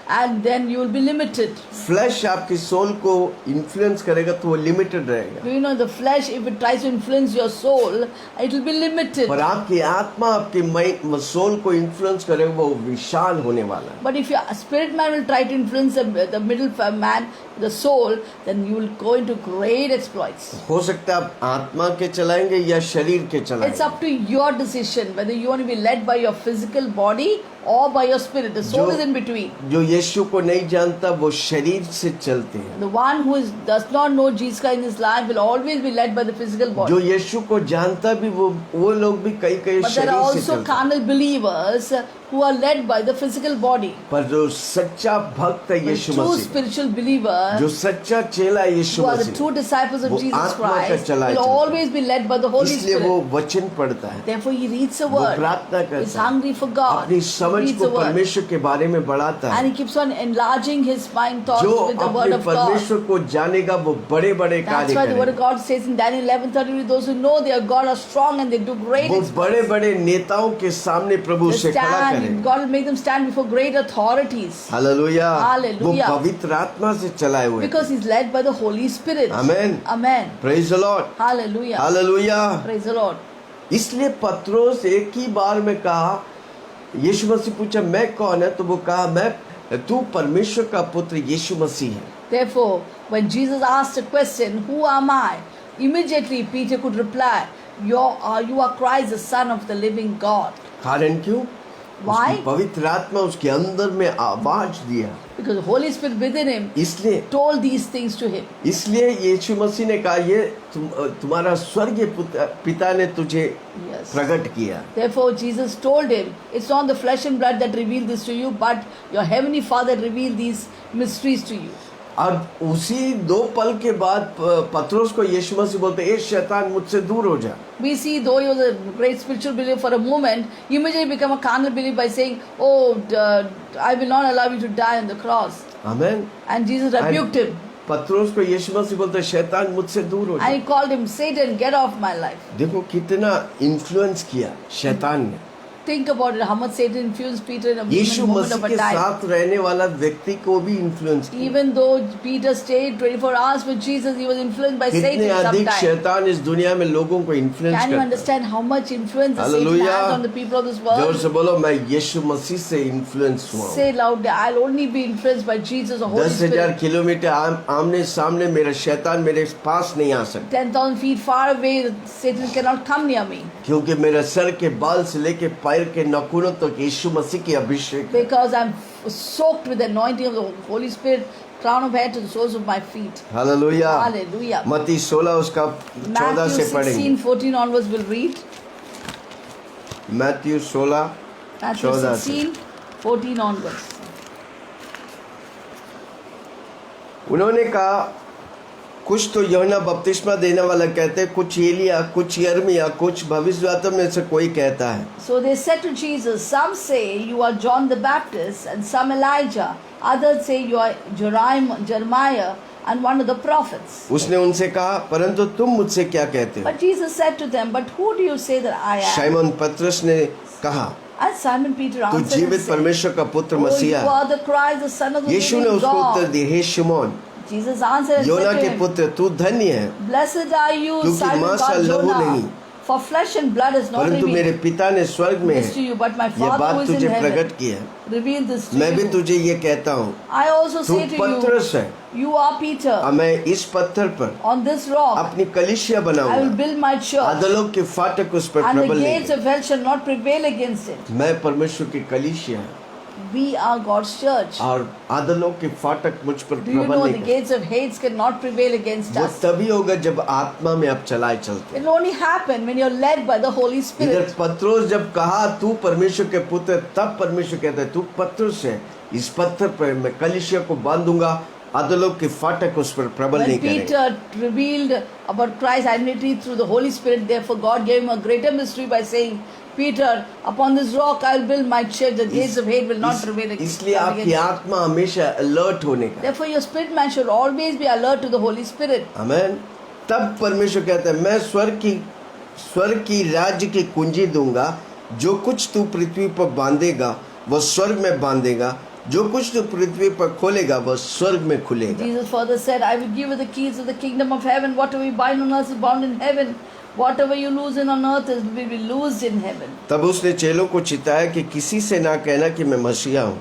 and then you will be limited. Flash आपकी सोल को इन्फ्लुएंस करेगा तो वो लिमिटेड रहेगा। Do you know the flesh, if it tries to influence your soul, it will be limited. पर आपकी आत्मा आपके माइंड सोल को इन्फ्लुएंस करेगा, वो विशाल होने वाला है। But if your spirit man will try to influence the middle man, the soul, then you will go into great exploits. हो सकता है आप आत्मा के चलाएंगे या शरीर के It's चलाएंगे। up to your decision whether you want to be led by your physical body or by your spirit. The soul is in between. जो यीशु को नहीं जानता वो शरीर से चलते हैं। The one who does not know Jesus Christ in his life will always be led by the physical body. जो यीशु को जानता भी वो लोग भी कई But there are शरीर से also चलते हैं। carnal believers who are led by the physical body. पर जो सच्चा भक्त है The Yeshu true Masih, spiritual believer, जो सच्चा चेला है यीशु who are the Masih, true disciples of वो Jesus आत्मा का Christ, चला will चलता है। always be led by the Holy इसलिए वो Spirit. वचन पढ़ता है, Therefore, he reads the वो word, प्रार्थना is करता है, hungry for God, अपनी समझ reads को the word, परमेश्वर के बारे में बढ़ाता है। and he keeps on enlarging his mind thoughts जो with the word अपने of God. परमेश्वर को जानेगा वो बड़े बड़े That's कार्य why the word of करेगा। God says in Daniel 11:30, those who know their God are strong and they do great वो exploits. बड़े बड़े नेताओं के सामने प्रभु They से खड़ा stand, करेगा। God will make them stand before great authorities hallelujah. वो Hallelujah. पवित्र आत्मा से चलाए हुए हैं। because he's led by the Holy Spirit. Amen. Amen. Praise the Lord. Hallelujah. Hallelujah. Praise the Lord. इसलिए पत्रोस एक ही बार में कहा, यीशु मसीह पूछा मैं कौन है, तो वो कहा मैं तू परमेश्वर का पुत्र यीशु मसीह है। Therefore, when Jesus asked a question, "Who am I?" immediately Peter could reply, "You are Christ, the Son of the living God." कारण क्यों? Why? उसकी पवित्र आत्मा उसके अंदर में आवाज दिया, Because the Holy Spirit within him इसलिए told these things to him. इसलिए यीशु मसीह ने कहा ये तुम्हारा स्वर्गीय पिता ने तुझे Yes. प्रकट किया। Therefore, Jesus told him, "It's not the flesh and blood that revealed this to you, but your heavenly Father revealed these mysteries to you." अब उसी 2 पल के बाद पत्रोस को यीशु मसीह बोलते, ए शैतान मुझसे दूर हो जा। We see, though he was a great spiritual believer for a moment, he immediately became a carnal believer by saying, "Oh, I will not allow you to die on the cross." Amen. And Jesus rebuked him. पत्रोस को यीशु मसीह बोलते, शैतान मुझसे दूर हो And he जा। called him, "Satan, get off my life." देखो कितना influence किया शैतान ने। Think about it, how much Satan influenced Peter in a Yeshu moment of Masih a के time. साथ रहने वाला व्यक्ति को भी इन्फ्लुएंस किया। Even though Peter stayed 24 hours with Jesus, he was influenced by कितने Satan अधिक sometimes. शैतान इस दुनिया में लोगों को इन्फ्लुएंस Can you करता है। understand how much influence the Satan hallelujah. has on the people of this जोर world? से बोलो, मैं यीशु मसीह से इन्फ्लुएंस हुआ हूँ। Say loudly, "I'll only be influenced by Jesus, the Holy 10,000 Spirit." Kilometre आमने सामने मेरा शैतान मेरे पास नहीं आ सकता, 10,000 feet far away, Satan cannot come near me. क्योंकि मेरा सर के बाल से लेके पैर के नाखूनों तक यीशु मसीह की अभिषेक है। Because I'm soaked with the anointing of the Holy Spirit, crown of hair to the soles of my feet. Hallelujah. Hallelujah. मत्ती 16 उसका 14 Matthew से पढ़ेंगे। 16:14 onwards we'll read. Matthew 16 Matthew 14 से। 16:14 onwards. उन्होंने कहा, कुछ तो यूहन्ना बपतिस्मा देने वाला कहते, कुछ एलिया, कुछ यिर्मयाह, कुछ भविष्यद्वक्ता में से कोई कहता है। So they said to Jesus, "Some say you are John the Baptist, and some Elijah. Others say you are Jeremiah and one of the prophets." उसने उनसे कहा, परंतु तुम मुझसे क्या कहते हो? But Jesus said to them, "But who do you say that I am?" शैमोन पतरस ने कहा, And Simon Peter तू answered and जीवित said, परमेश्वर का पुत्र "Oh, you मसीहा है। are the Christ, the Son of the यीशु ने living उसको उत्तर God." दिया, हे शिमोन, Jesus answered and योना said के to him, पुत्र, तू धन्य है, "Blessed are you, क्योंकि Simon मांस और God लहू Jonah, नहीं, for flesh and blood is not परंतु मेरे revealed पिता ने स्वर्ग में this to है you, but my यह Father who बात is in तुझे heaven प्रकट की है। revealed this to मैं भी you. तुझे ये कहता हूँ, I also तू say to पतरस है, you, you are Peter. और मैं इस पत्थर पर On this rock अपनी कलीसिया I will बनाऊंगा, build my church, अधलोक के फाटक उस पर and the प्रबल नहीं gates of hell shall not prevail against it. मैं परमेश्वर की कलीसिया है, We are God's church. और अधलोक के फाटक मुझ पर Do you प्रबल know the नहीं कर। gates of hate cannot prevail against वो us? तभी होगा जब आत्मा में आप चलाए चलते। It will only happen when you're led by the Holy इधर Spirit. पत्रोस जब कहा तू परमेश्वर के पुत्र, तब परमेश्वर कहता है तू पत्रोस है, इस पत्थर पर मैं कलीसिया को बांधूंगा, अधलोक के फाटक उस पर प्रबल When नहीं करेंगे। Peter revealed about Christ's identity through the Holy Spirit, therefore God gave him a greater mystery by saying, "Peter, upon this rock I will build my church, the gates of hate will not prevail इसलिए against आपकी it." आत्मा हमेशा alert होने का। Therefore your spirit man should always be alert to the Holy Spirit. आमेन। तब परमेश्वर कहता है मैं स्वर्ग की राज्य की कुंजी दूंगा, जो कुछ तू पृथ्वी पर बांधेगा वह स्वर्ग में बांधेगा, जो कुछ तू पृथ्वी पर खोलेगा वह स्वर्ग में खुलेगा। Jesus further said, "I will give you the keys of the kingdom of heaven. Whatever you bind on earth is bound in heaven. Whatever you loose on earth will be loosed in heaven." तब उसने चेलों को चिताया कि किसी से ना कहना कि मैं मसीहा हूँ।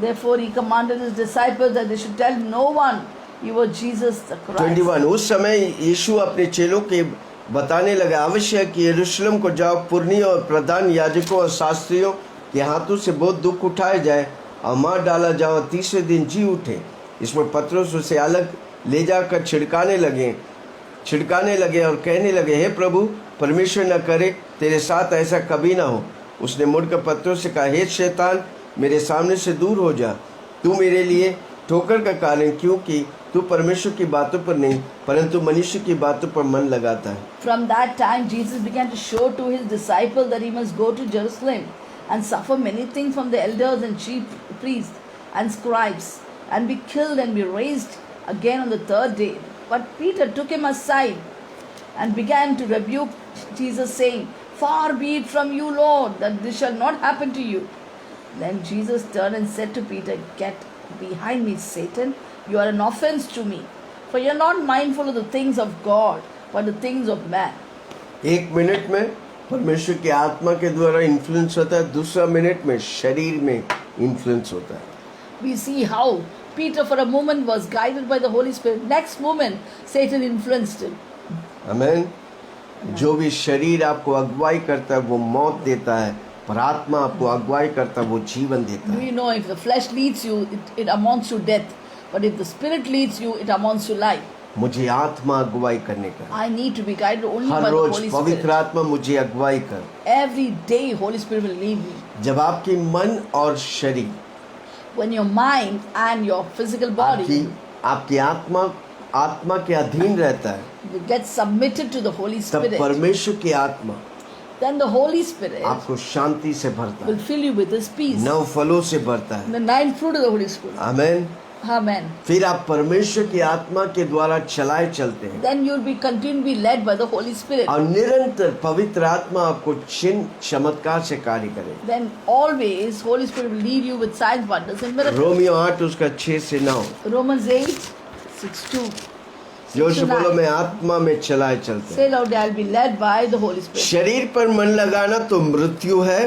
Therefore he commanded his disciples that they should tell no one, "You are Jesus the Christ." 21 उस समय यीशु अपने चेलों के बताने लगा, आवश्यक कि यरूशलेम को जाओ, पुरनियों और प्रधान याजकों और शास्त्रियों के हाथों से बहुत दुख उठाए जाए और मार डाला जाओ, तीसरे दिन जी उठे। इसमें पतरस उसे अलग ले जाकर छिड़काने लगे और कहने लगे, हे प्रभु, परमेश्वर न करे तेरे साथ ऐसा कभी ना हो। उसने मुड़कर पतरस से कहा, हे शैतान, मेरे सामने से दूर हो जा, तू मेरे लिए ठोकर का कारण, क्योंकि तू परमेश्वर की बातों पर नहीं परंतु मनुष्य की बातों पर मन लगाता है। From that time, Jesus began to show to his disciples that he must go to Jerusalem and suffer many things from the elders and chief priests and scribes, and be killed and be raised again on the third day. But Peter took him aside and began to rebuke Jesus, saying, Far be it from you, Lord, that this shall not happen to you. Then Jesus turned and said to Peter, Get behind me, Satan. You are an offense to me, for you are not mindful of the things of God, but the things of man. एक minute में परमेश्वर की आत्मा के द्वारा influence होता है, दूसरा मिनट में शरीर में इन्फ्लुएंस होता है। We see how Peter for a moment was guided by the Holy Spirit. Next moment, Satan influenced him. आमीन। जो भी शरीर आपको अगुवाई करता है वो मौत देता है, पर आत्मा आपको अगुवाई करता है वो जीवन देता है। We know if the flesh leads you, it amounts to death. But if the Spirit leads you, it amounts to life. मुझे आत्मा अगुवाई करने का, I need to be guided only her by the rose Holy पवित्र Spirit. आत्मा मुझे अगुवाई कर। Every day, Holy Spirit will lead me. जब आपकी मन और शरीर, When your mind and your physical body आपकी आत्मा के अधीन रहता है, get submitted to the Holy तब Spirit, परमेश्वर की आत्मा then the Holy Spirit आपको शांति से भरता will है, fill you with His peace. 9 फलों से भरता है। The 9 fruit of the Holy Spirit. आमीन। Amen. फिर आप परमेश्वर की आत्मा के द्वारा चलाए चलते हैं Then you will be continually led by the Holy Spirit. और निरंतर पवित्र आत्मा आपको चिन्ह चमत्कार से कार्य करे। Then always Holy Spirit will lead you with signs, wonders and miracles. Romeo 8 उसका 6 से 9। Romans 8, 6-2. जोर से बोलो, मैं आत्मा में चलाए चलते हैं। Say loud, I'll be led by the Holy Spirit. शरीर पर मन लगाना तो मृत्यु है,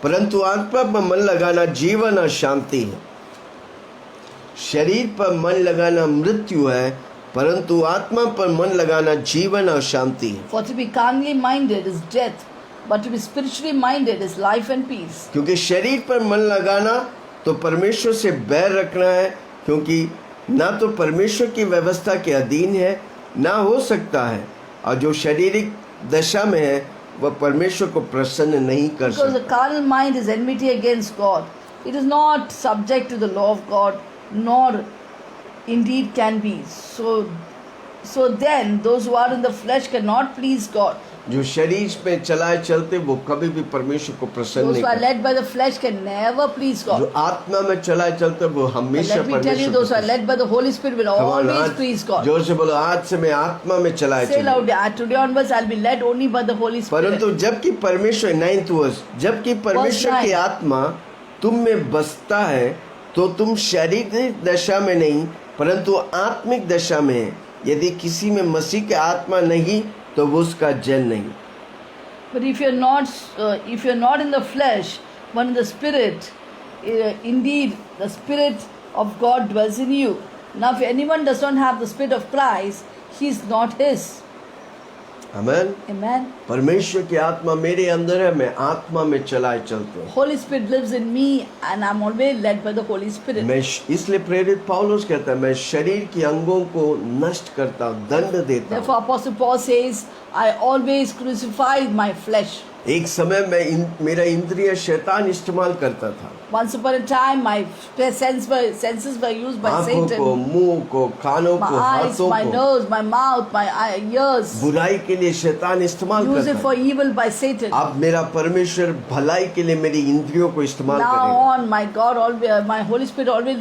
परंतु आत्मा पर मन लगाना जीवन और शांति है। शरीर पर मन लगाना मृत्यु है, परंतु आत्मा पर मन लगाना जीवन और शांति है। For to be carnally minded is death, but to be spiritually minded is life and peace. क्योंकि शरीर पर मन लगाना तो परमेश्वर से बैर रखना है, क्योंकि ना तो परमेश्वर की व्यवस्था के अधीन है, ना हो सकता है, और जो शारीरिक दशा में है वह परमेश्वर को प्रसन्न नहीं कर Because the सकता। carnal mind is enmity against God. It is not subject to the law of God, nor indeed can be. So then, those who are in the flesh cannot please God. जो शरीर में चलाए चलते वो कभी भी परमेश्वर को प्रसन्न Those नहीं who are करते। led by the flesh can never please God. जो आत्मा में चलाए चलते वो But हमेशा let me tell you, परमेश्वर those who are को led by the Holy Spirit will always please God. जोर से बोलो, आज से मैं आत्मा में चलाए Say loud, चलूं। today onwards I'll be led only by the Holy Spirit. परंतु जबकि परमेश्वर 9th वर्ष, जबकि परमेश्वर की 9 आत्मा तुम में बसता है तो तुम शारीरिक दशा में नहीं परंतु आत्मिक दशा में है। यदि किसी में मसीह की आत्मा नहीं तो वो उसका जन नहीं। But if you're not in the flesh, but in the Spirit, indeed the Spirit of God dwells in you. Now, if anyone does not have the Spirit of Christ, he is not his. आमीन। Amen. परमेश्वर की आत्मा मेरे अंदर है, मैं आत्मा में चलाए चलता हूँ। Holy Spirit lives in me, and I'm always led by the Holy Spirit. मैं इसलिए प्रेरित पौलुस कहता है, मैं शरीर के अंगों को नष्ट करता हूँ, दंड देता हूँ। Therefore, Apostle Paul says, I always crucify my flesh. एक समय में मेरा इंद्रिय शैतान इस्तेमाल करता था। Once upon a time, my senses were used by आँखों Satan. को, मुंह को, कानों My को, eyes, हाथों my को nose, my mouth, my ears. बुराई के लिए शैतान इस्तेमाल Use it करता for है। evil by Satan. अब मेरा परमेश्वर भलाई के लिए मेरी इंद्रियों को इस्तेमाल Now करेगा। on, my God, always, my Holy Spirit always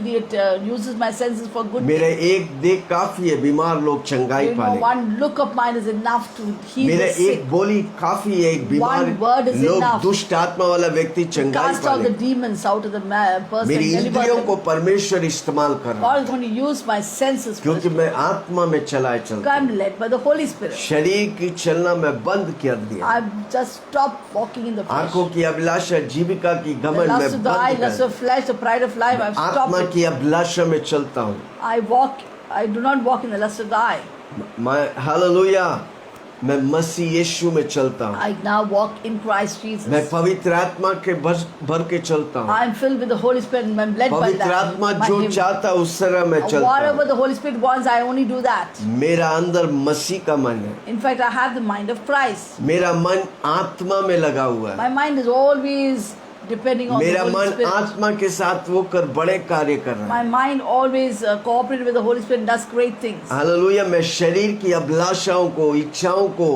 uses my senses for good. मेरा एक देख काफी है, बीमार लोग चंगाई You know, पाने। one look of mine is enough to heal मेरा the sick. एक बोली काफी है, एक बीमार One word is लोग, enough. दुष्ट आत्मा वाला व्यक्ति चंगाई Cast out the पाने। demons out of the person. मेरी deliver इंद्रियों them. को परमेश्वर इस्तेमाल कर रहा है, God is going to use my senses first. क्योंकि मैं आत्मा में चलाए चलता I'm हूँ। led by the Holy Spirit. शरीर की चलना मैं बंद कर दिया। I've just stopped walking in the flesh. आंखों की अभिलाषा, जीविका की The घमंड lust मैं of the eye, बंद lust कर of flesh, the pride of life, I've stopped आत्मा it. की अभिलाषा में चलता हूँ। I do not walk in the lust of the eye. मैं हालेलुया। मैं मसीह यीशु में चलता हूँ। I now walk in Christ मैं Jesus. पवित्र आत्मा के भर के चलता हूँ। I am filled with the Holy Spirit and I'm led by पवित्र that. आत्मा by जो Him. चाहता उस तरह मैं चलता Whatever हूँ। the Holy Spirit wants, I only do that. मेरा अंदर मसीह का मन है। In fact, I have the mind of Christ. मेरा मन आत्मा में लगा हुआ है। My mind is always depending on the मेरा Holy मन Spirit. आत्मा के साथ वो कर बड़े कार्य कर रहा My है। mind always cooperates with the Holy Spirit and does great things. Hallelujah. मैं शरीर की अभिलाषाओं को, इच्छाओं को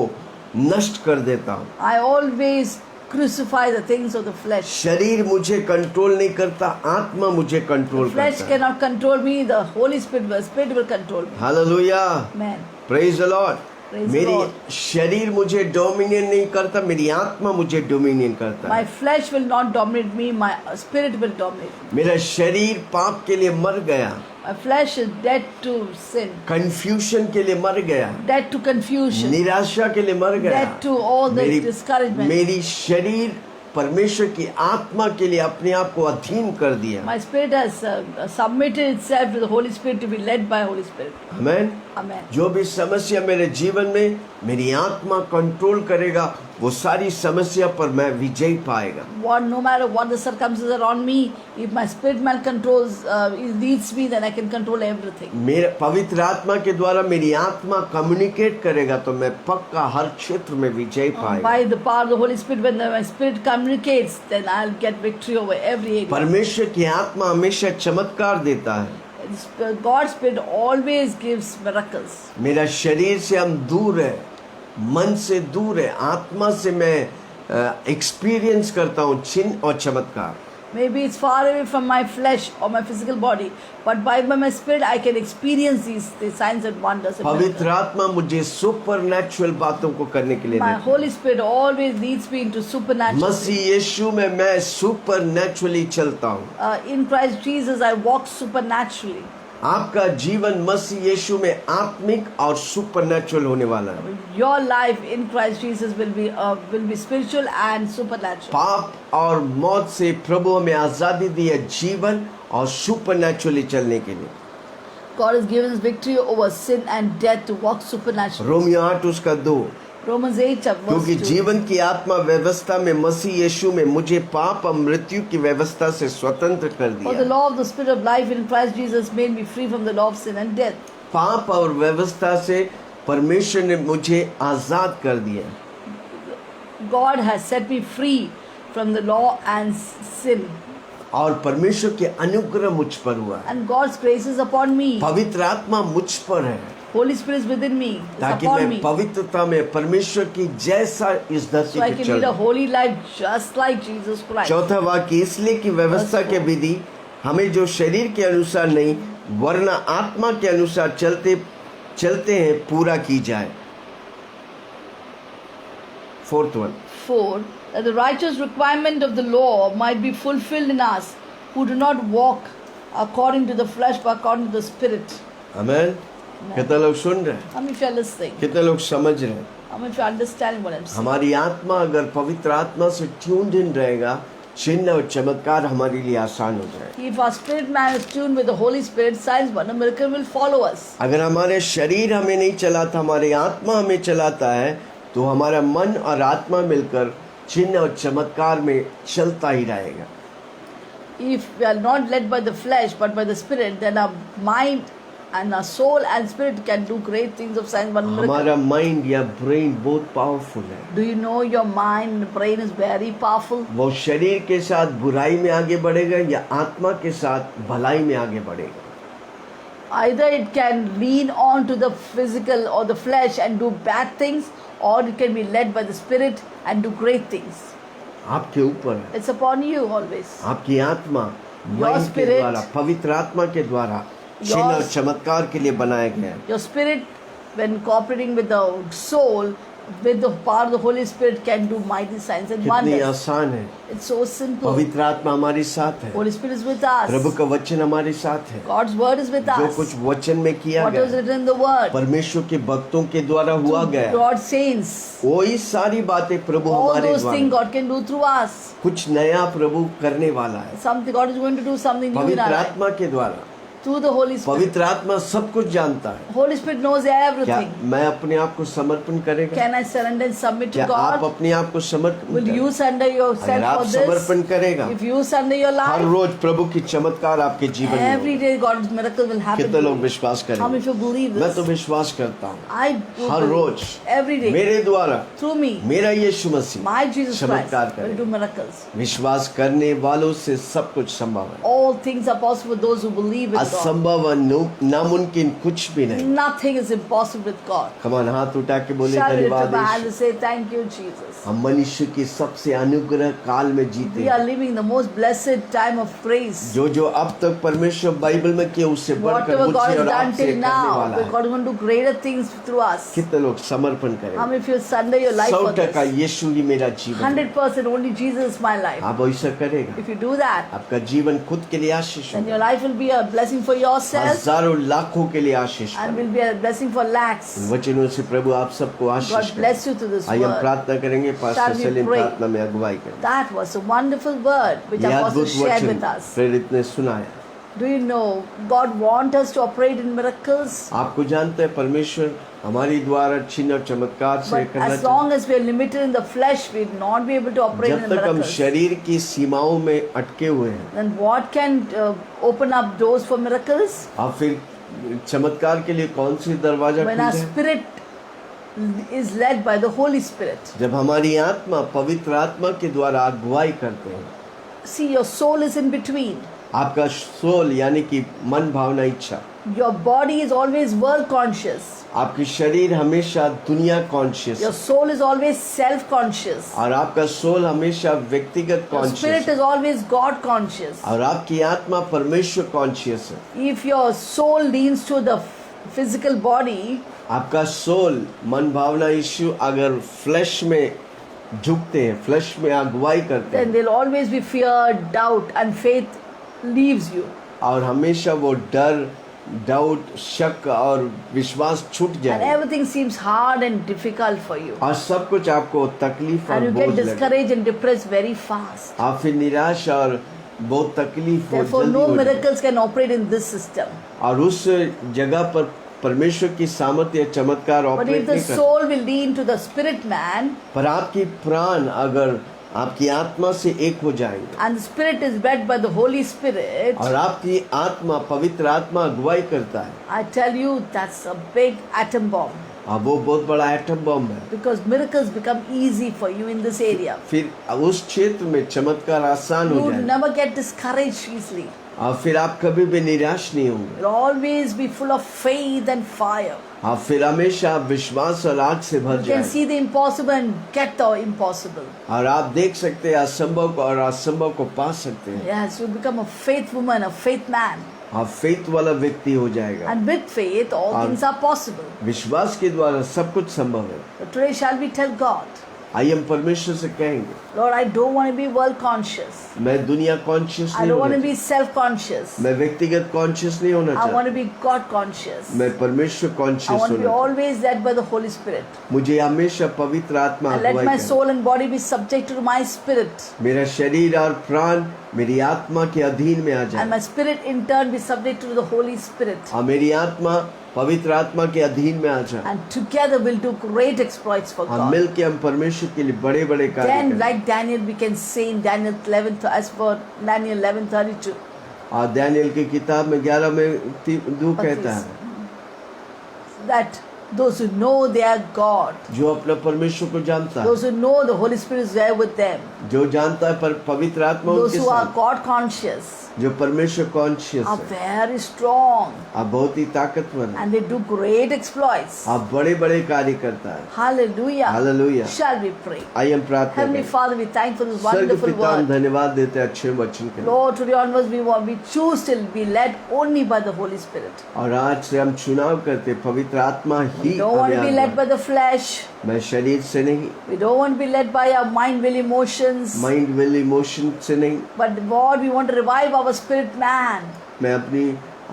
नष्ट कर देता हूँ। I always crucify the things of the flesh. शरीर मुझे कंट्रोल नहीं करता, आत्मा मुझे कंट्रोल Flesh करता है। cannot control me, the Holy Spirit will control me. Hallelujah. Amen. Praise the Lord. Praise the मेरी Lord. शरीर मुझे डोमिनियन नहीं करता, मेरी आत्मा मुझे डोमिनियन करता My है। flesh will not dominate me, my spirit will dominate me. मेरा शरीर पाप के लिए मर गया, My flesh is dead to sin, confusion के लिए मर गया, dead to confusion, निराशा के लिए मर गया। dead to all the मेरी discouragement. मेरी शरीर परमेश्वर की आत्मा के लिए अपने आप को अधीन कर दिया। My spirit has submitted itself to the Holy Spirit to be led by Holy Spirit. Amen. Amen. जो भी समस्या मेरे जीवन में मेरी आत्मा कंट्रोल करेगा, वो सारी समस्या पर मैं विजय पाएगा। No matter what the circumstances around me, if my spirit man controls, it leads me, then I can control everything. मेरे पवित्र आत्मा के द्वारा मेरी आत्मा कम्युनिकेट करेगा तो मैं पक्का हर क्षेत्र में विजय पाएगा। By the power of the Holy Spirit, when my spirit communicates, then I'll get victory over every area. परमेश्वर की आत्मा हमेशा चमत्कार देता है। God's spirit always gives miracles. मेरा शरीर से हम दूर है, मन से दूर है, आत्मा से मैं एक्सपीरियंस करता हूँ चिन्ह और चमत्कार। Maybe it's far away from my flesh or my physical body, but by my spirit I can experience these signs and wonders. and पवित्र miracles. आत्मा मुझे सुपर नेचुरल बातों को करने के लिए My देता है। Holy Spirit always leads me into supernatural. मसीह यीशु में मैं सुपर नेचुरली चलता हूँ। In Christ Jesus, I walk supernaturally. आपका जीवन मसीह यीशु में आत्मिक और सुपर नेचुरल होने वाला है। Your life in Christ Jesus will be spiritual and supernatural. पाप और मौत से प्रभु हमें आजादी दी है जीवन और सुपर नेचुरली चलने के लिए। God has given us victory over sin and death to walk supernaturally. Romeo 8 उसका 2। Romans 8 verse क्योंकि 2. जीवन की आत्मा व्यवस्था में मसीह यीशु में मुझे पाप और मृत्यु की व्यवस्था से स्वतंत्र कर For the दिया। law of the Spirit of life in Christ Jesus made me free from the law of sin and death. पाप और व्यवस्था से परमेश्वर ने मुझे आजाद कर दिया। God has set me free from the law and sin. और परमेश्वर के अनुग्रह मुझ पर हुआ है। And God's grace is upon me. पवित्र आत्मा मुझ पर है Holy Spirit is within me. It's ताकि upon मैं me. पवित्रता में परमेश्वर की जैसा इस धरती So I पे can चल। lead a holy life just like Jesus Christ. चौथा वाक्य, इसलिए कि व्यवस्था के विधि हमें जो शरीर के अनुसार नहीं वरना आत्मा के अनुसार चलते हैं पूरा की जाए। Fourth one, 4. That the righteous requirement of the law might be fulfilled in us who do not walk according to the flesh but according to the Spirit. आमेन। कितने लोग सुन रहे हैं? How many of you are listening? कितने लोग समझ रहे हैं? How many of you are understanding what I'm saying? हमारी आत्मा अगर पवित्र आत्मा से ट्यून्ड इन रहेगा, चिन्ह और चमत्कार हमारे लिए आसान हो जाए। If our spirit man is tuned with the Holy Spirit, signs, wonder, miracle will follow us. अगर हमारे शरीर हमें नहीं चलाता, हमारी आत्मा हमें चलाता है, तो हमारा मन और आत्मा मिलकर चिन्ह और चमत्कार में चलता ही रहेगा। If we are not led by the flesh but by the Spirit, then our mind and our soul and spirit can do great things of signs, wonder, miracle. हमारा माइंड या ब्रेन बहुत पावरफुल है। Do you know your mind and brain is very powerful? वो शरीर के साथ बुराई में आगे बढ़ेगा या आत्मा के साथ भलाई में आगे बढ़ेगा। Either it can lean on to the physical or the flesh and do bad things, or it can be led by the Spirit and do great things. आपके ऊपर है। It's upon you always. आपकी आत्मा Your mind के spirit- द्वारा, पवित्र आत्मा के द्वारा चिन्ह और चमत्कार के लिए बनाया गया है। Your spirit, when cooperating with the soul, with the power of the Holy Spirit, can do mighty signs and कितनी wonders. आसान है। It's so simple. पवित्र आत्मा हमारे साथ है, Holy Spirit is with us. प्रभु का वचन हमारे साथ है। God's word is with जो us. कुछ वचन में किया What is गया written in the word? परमेश्वर के भक्तों के द्वारा हुआ गया, God's saints. वही सारी बातें प्रभु All हमारे those things द्वारा God can do through us. कुछ नया प्रभु करने वाला है। Something God is going to do something new in पवित्र our life. आत्मा के द्वारा through the Holy Spirit. पवित्र आत्मा सब कुछ जानता है। Holy Spirit knows क्या everything. मैं अपने आप को समर्पण करेगा? Can I surrender and submit to क्या आप God? अपने आप को समर्पण Will करें? you surrender अगर yourself आप for this? समर्पण करेगा, If you surrender your her life, रोज प्रभु की चमत्कार आपके जीवन में every होगा। day God's miracle will happen. कितने to लोग you. विश्वास How many करेंगे? of you believe मैं तो this? विश्वास करता हूँ, I do her believe. Rose Every day मेरे द्वारा through me, मेरा यीशु मसीह my Jesus Christ चमत्कार will करेगा। do miracles. विश्वास करने वालों से सब कुछ संभव है। All things are possible for those who believe in God. असंभव और नामुमकिन कुछ भी नहीं। Nothing is impossible with God. कमान हाथ उठा के बोले Shall we lift धन्यवाद up our hands Yeshu. and say thank you, Jesus? हम मनुष्य की सबसे अनुग्रह काल में जीते We are हैं। living the most blessed time of grace. जो अब तक परमेश्वर बाइबल में किया उससे बढ़कर Whatever God मुझसे has और done आपसे till करने now, वाला है। God is going to do greater things through us. कितने लोग समर्पण How करें? many of you surrender your life for 100% this? यीशु ही मेरा जीवन है। 100% only Jesus is my life. आप ऐसा करेगा, If you do that, आपका जीवन खुद के लिए आशीष then your होगा, life will be a blessing for yourself हजारों लाखों के लिए आशीष and होगा। will be a blessing for lakhs. वचनों से प्रभु आप सबको आशीष God करे। bless you through this आइए हम word. प्रार्थना करेंगे, pastor Shall we Salim pray? प्रार्थना में अगुवाई करें। That was a wonderful word which यह Apostle अद्भुत shared वचन with us. प्रेरित ने सुनाया। Do you know God wants us to operate in miracles? आपको जानते हैं परमेश्वर हमारी द्वारा चिन्ह और चमत्कार से But करना as long as we are limited in the flesh, we will not be able to operate in जब the तक हम miracles. शरीर की सीमाओं में अटके हुए हैं, Then what can open up doors for miracles? अब फिर चमत्कार के लिए कौन सी दरवाजा When our खुलते हैं? spirit is led by the Holy Spirit. जब हमारी आत्मा पवित्र आत्मा के द्वारा अगुवाई करते हैं। See, your soul is in between. आपका सोल यानी कि मन भावना इच्छा, Your body is always world conscious. आपकी शरीर हमेशा दुनिया conscious Your soul is always self conscious. और आपका सोल हमेशा व्यक्तिगत Your spirit conscious is always God conscious. और आपकी आत्मा परमेश्वर कॉन्शियस है। If your soul leans to the physical body, आपका सोल मन भावना इश्यू अगर फ्लैश में झुकते हैं, फ्लैश में अगुवाई करते then हैं there'll always be fear, doubt, and faith leaves you. और हमेशा वो डर, डाउट, शक और विश्वास छूट And जाए everything seems hard and difficult for you. और सब कुछ आपको तकलीफ और And you बोझ get लगे। discouraged and depressed very fast. आप फिर निराश और बहुत तकलीफ हो Therefore, जल्दी no हो जाए। miracles can operate in this system. और उस जगह पर परमेश्वर की सामर्थ्य या चमत्कार But ऑपरेट if the नहीं करते। soul will lean to the spirit man, पर आपकी प्राण अगर आपकी आत्मा से एक हो जाएंगे and the spirit is led by the Holy Spirit, और आपकी आत्मा पवित्र आत्मा अगुवाई करता है, I tell you, that's a big atom bomb. अब वो बहुत बड़ा एटम बम है। Because miracles become easy for you in this area. फिर उस क्षेत्र में चमत्कार आसान You हो will जाए never get discouraged easily. और फिर आप कभी भी निराश नहीं होंगे। You'll always be full of faith and fire. आप फिर हमेशा विश्वास और आग से भर You can जाए see the impossible and get the impossible. और आप देख सकते हैं असंभव को और असंभव को पा सकते हैं। Yes, you become a faith woman, a faith man. आप फेथ वाला व्यक्ति हो जाएगा। And with faith, all और things are possible. विश्वास के द्वारा सब कुछ संभव है। So today, shall we tell God, आइए हम परमेश्वर से कहेंगे, Lord, I don't want to be world conscious. मैं दुनिया कॉन्शियस I नहीं don't want होना to be self conscious. मैं व्यक्तिगत कॉन्शियस नहीं होना I want चाहता, to be God conscious. मैं परमेश्वर I conscious want to be होना चाहता। always led by the Holy Spirit. मुझे हमेशा पवित्र आत्मा And let अगुवाई my करे। soul and body be subject to my spirit. मेरा शरीर और प्राण मेरी आत्मा के अधीन में आ And जाए my spirit in turn be subject to the Holy Spirit. और मेरी आत्मा पवित्र आत्मा के अधीन में आ जाए And together we'll do great exploits for और God. मिल के हम परमेश्वर के लिए बड़े बड़े कार्य Then, करें। like Daniel, we can say in Daniel 11, as for Daniel 11:32, और दानियल की किताब में 11 में 2 कहता है, that those who know their God, जो अपना परमेश्वर को जानता है, those who know the Holy Spirit is there with them, जो जानता है पर पवित्र आत्मा those उनके who are साथ, God conscious, जो परमेश्वर कॉन्शियस are है, very strong आप बहुत ही ताकतवर है, and they do great exploits. आप बड़े बड़े कार्य करता है। Hallelujah. Hallelujah. Shall we pray? आइए हम प्रार्थना Heavenly करें। Father, we thank for this स्वर्ग wonderful पिता हम word. धन्यवाद देते हैं अच्छे वचन के लिए। Lord, today onwards we choose to be led only by the Holy Spirit. और आज से हम चुनाव करते हैं, पवित्र आत्मा ही We don't want to be हमें led आत्मा। by the flesh. मैं शरीर से नहीं, We don't want to be led by our mind, will, emotions. Mind will emotion से नहीं, But Lord, we want to revive our spirit man. मैं अपनी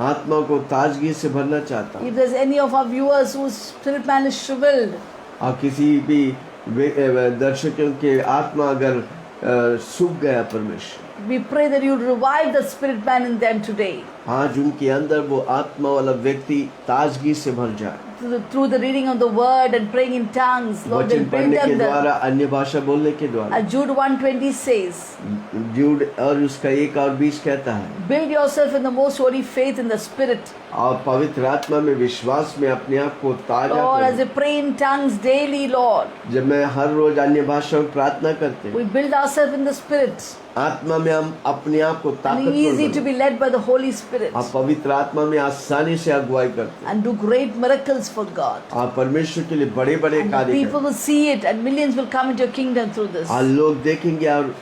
आत्मा को ताजगी से भरना चाहता हूँ। If there's any of our viewers whose spirit man is shriveled, और किसी भी दर्शकों के आत्मा अगर सूख गया परमेश्वर, We pray that you revive the spirit man in them today. आज उनके अंदर वो आत्मा वाला व्यक्ति ताजगी से भर जाए। Through the reading of the word and praying in tongues, Lord, वचन will build पढ़ने के them. द्वारा, अन्य भाषा बोलने के द्वारा। As Jude 1:20 says, जूड और उसका 1 और 20 कहता है, build yourself in the most holy faith in the spirit. और पवित्र आत्मा में विश्वास में अपने आप को ताजा Lord, as करें। we pray in tongues daily, Lord, जब मैं हर रोज अन्य भाषा में प्रार्थना करते हैं, we build ourselves in the spirit. आत्मा में हम अपने आप को And ताकतवर easy to बनाएं। be led by the Holy Spirit. आप पवित्र आत्मा में आसानी से अगुवाई करते हैं And do great miracles for God. आप परमेश्वर के लिए बड़े बड़े And the कार्य people करते will see it and millions will come into your kingdom through this. हैं और लोग देखेंगे और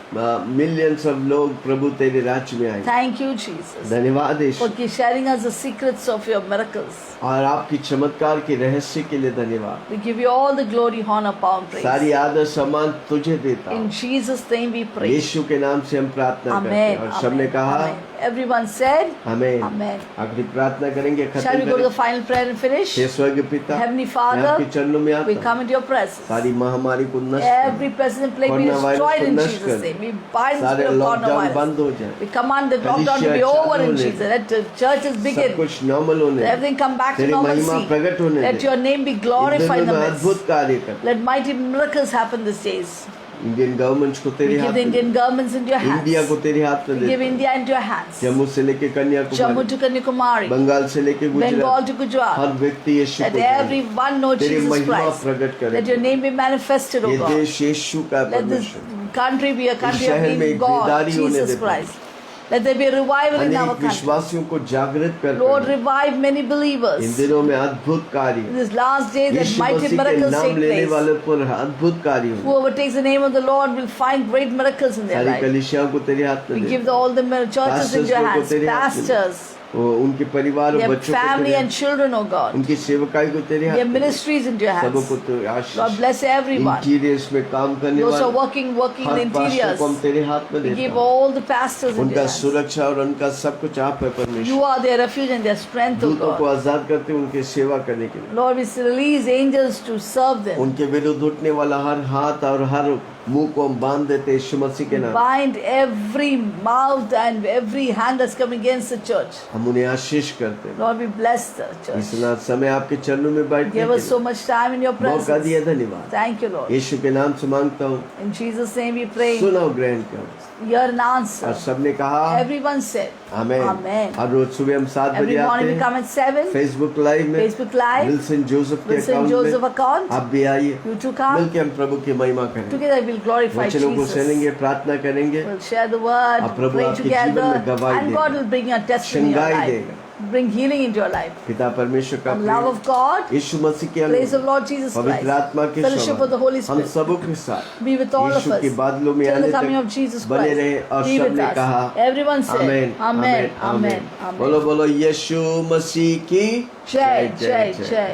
मिलियंस ऑफ लोग प्रभु तेरे राज्य में आएंगे। Thank you, Jesus, धन्यवाद यीशु, for sharing us the secrets of your miracles. और आपकी चमत्कार के रहस्य के लिए धन्यवाद। We give you all the glory, honor, power, and सारी praise. आदर सम्मान तुझे देता In हूँ। Jesus' name we pray. यीशु के नाम से हम प्रार्थना करते हैं Amen. और सबने Amen. कहा Amen. Everyone said, आमीन। Amen. आखिरी प्रार्थना करेंगे, Shall खत्म we go to the करें। final prayer and finish? हे स्वर्गीय पिता, Heavenly मैं Father, आपके चरणों में we आता come हूँ। into your presence. सारी महामारी को नष्ट Every present plague be corona virus destroyed को in नष्ट Jesus' कर। name. We bind the सारे spirit of लॉकडाउन coronavirus. बंद हो जाए, We command the lockdown to be कलीसिया over चालू in होने Jesus. They. Let the churches सब begin. कुछ नॉर्मल होने Let they. everything come back to तेरी महिमा normalcy. प्रकट होने Let they. your name be in glorified in दिनों the में midst. अद्भुत कार्य कर। Let mighty miracles happen these days. Indian government को We तेरे give हाथ the में, Indian governments into your India को hands. तेरे हाथ में We give they. India into your hands. Jammu से लेके Jammu Kanyakumari, to Kanyakumari. Bengal से लेके Bengal to गुजरात, Gujarat. हर व्यक्ति यीशु Let को जाने। everyone know तेरी Jesus महिमा Christ. प्रकट करे। Let your name be manifested, O ये God. देश यीशु का है Let this परमेश्वर। country be a country of शहर में living एक God, बेदारी होने Jesus they. Christ. Let there be a revival in our अनेक country. विश्वासियों को जागृत कर। Lord, revive many इन believers. दिनों में अद्भुत In कार्य, this last day, that Yeshu mighty मसीह के miracles नाम take लेने place. वाले पर अद्भुत कार्य हो। Whoever takes the name of the Lord will find great miracles in their सारी life. कलीसियाओं को तेरे हाथ We में give they. all the churches Pastors into your को hands. तेरे हाथ में दे। Pastors, वो उनके परिवार और their बच्चों को family तेरे and children, O God. उनकी सेवकाई को तेरे हाथ Their में दे। ministries into your सबको hands. तो Lord, आशीष। bless everyone. इंटीरियर्स में काम करने Those who are वाले working in her the pastor को हम interiors. तेरे हाथ में We देते give हैं। all the pastors into उनका your hands. सुरक्षा और उनका सब कुछ आप है परमेश्वर। You are their refuge and their strength, O दूतों को God. आजाद करते हैं उनकी सेवा करने के लिए। Lord, we release angels to serve them. उनके विरुद्ध उठने वाला हर हाथ और हर मुंह को हम बांध देते हैं यीशु मसीह के नाम। Bind every mouth and every hand that's coming against the church. हम उन्हें आशीष करते हैं। Lord, we bless the church. इतना समय आपके चरणों में बैठने Give के us so लिए much time in your मौका दिया, presence. धन्यवाद। Thank you, Lord. यीशु के नाम से मांगता हूँ, In Jesus' name we pray. सुनो ग्रहण करो। Hear an answer. और सबने कहा Everyone said, आमेन। Amen. हर रोज सुबह हम 7 Every बजे आते morning we हैं come at 7. फेसबुक लाइव में, Facebook Live. विल्सन जोसेफ के Wilson अकाउंट Joseph में। account. आप भी आइए, You too come. मिलकर हम प्रभु की महिमा करें, Together we'll glorify वचनों को Jesus. सुनेंगे, प्रार्थना करेंगे, We'll share the word, अब प्रभु pray आपके together, जीवन में गवाही and देगा। God will bring a testimony in your Shanghai life. देगा। Bring healing into your life. पिता परमेश्वर का The love Prem, of God, यीशु मसीह के praise of अनुग्रह, Lord Jesus पवित्र Christ, आत्मा के fellowship of the Holy हम Spirit सबों के साथ be with all of Yeshu us के बादलों में till आने the coming of तक Jesus बने Christ. रहे। और Be with सबने कहा us. Everyone said, आमेन, Amen, Amen, बोलो Amen. बोलो यीशु मसीह की Jai, Jai, Jai.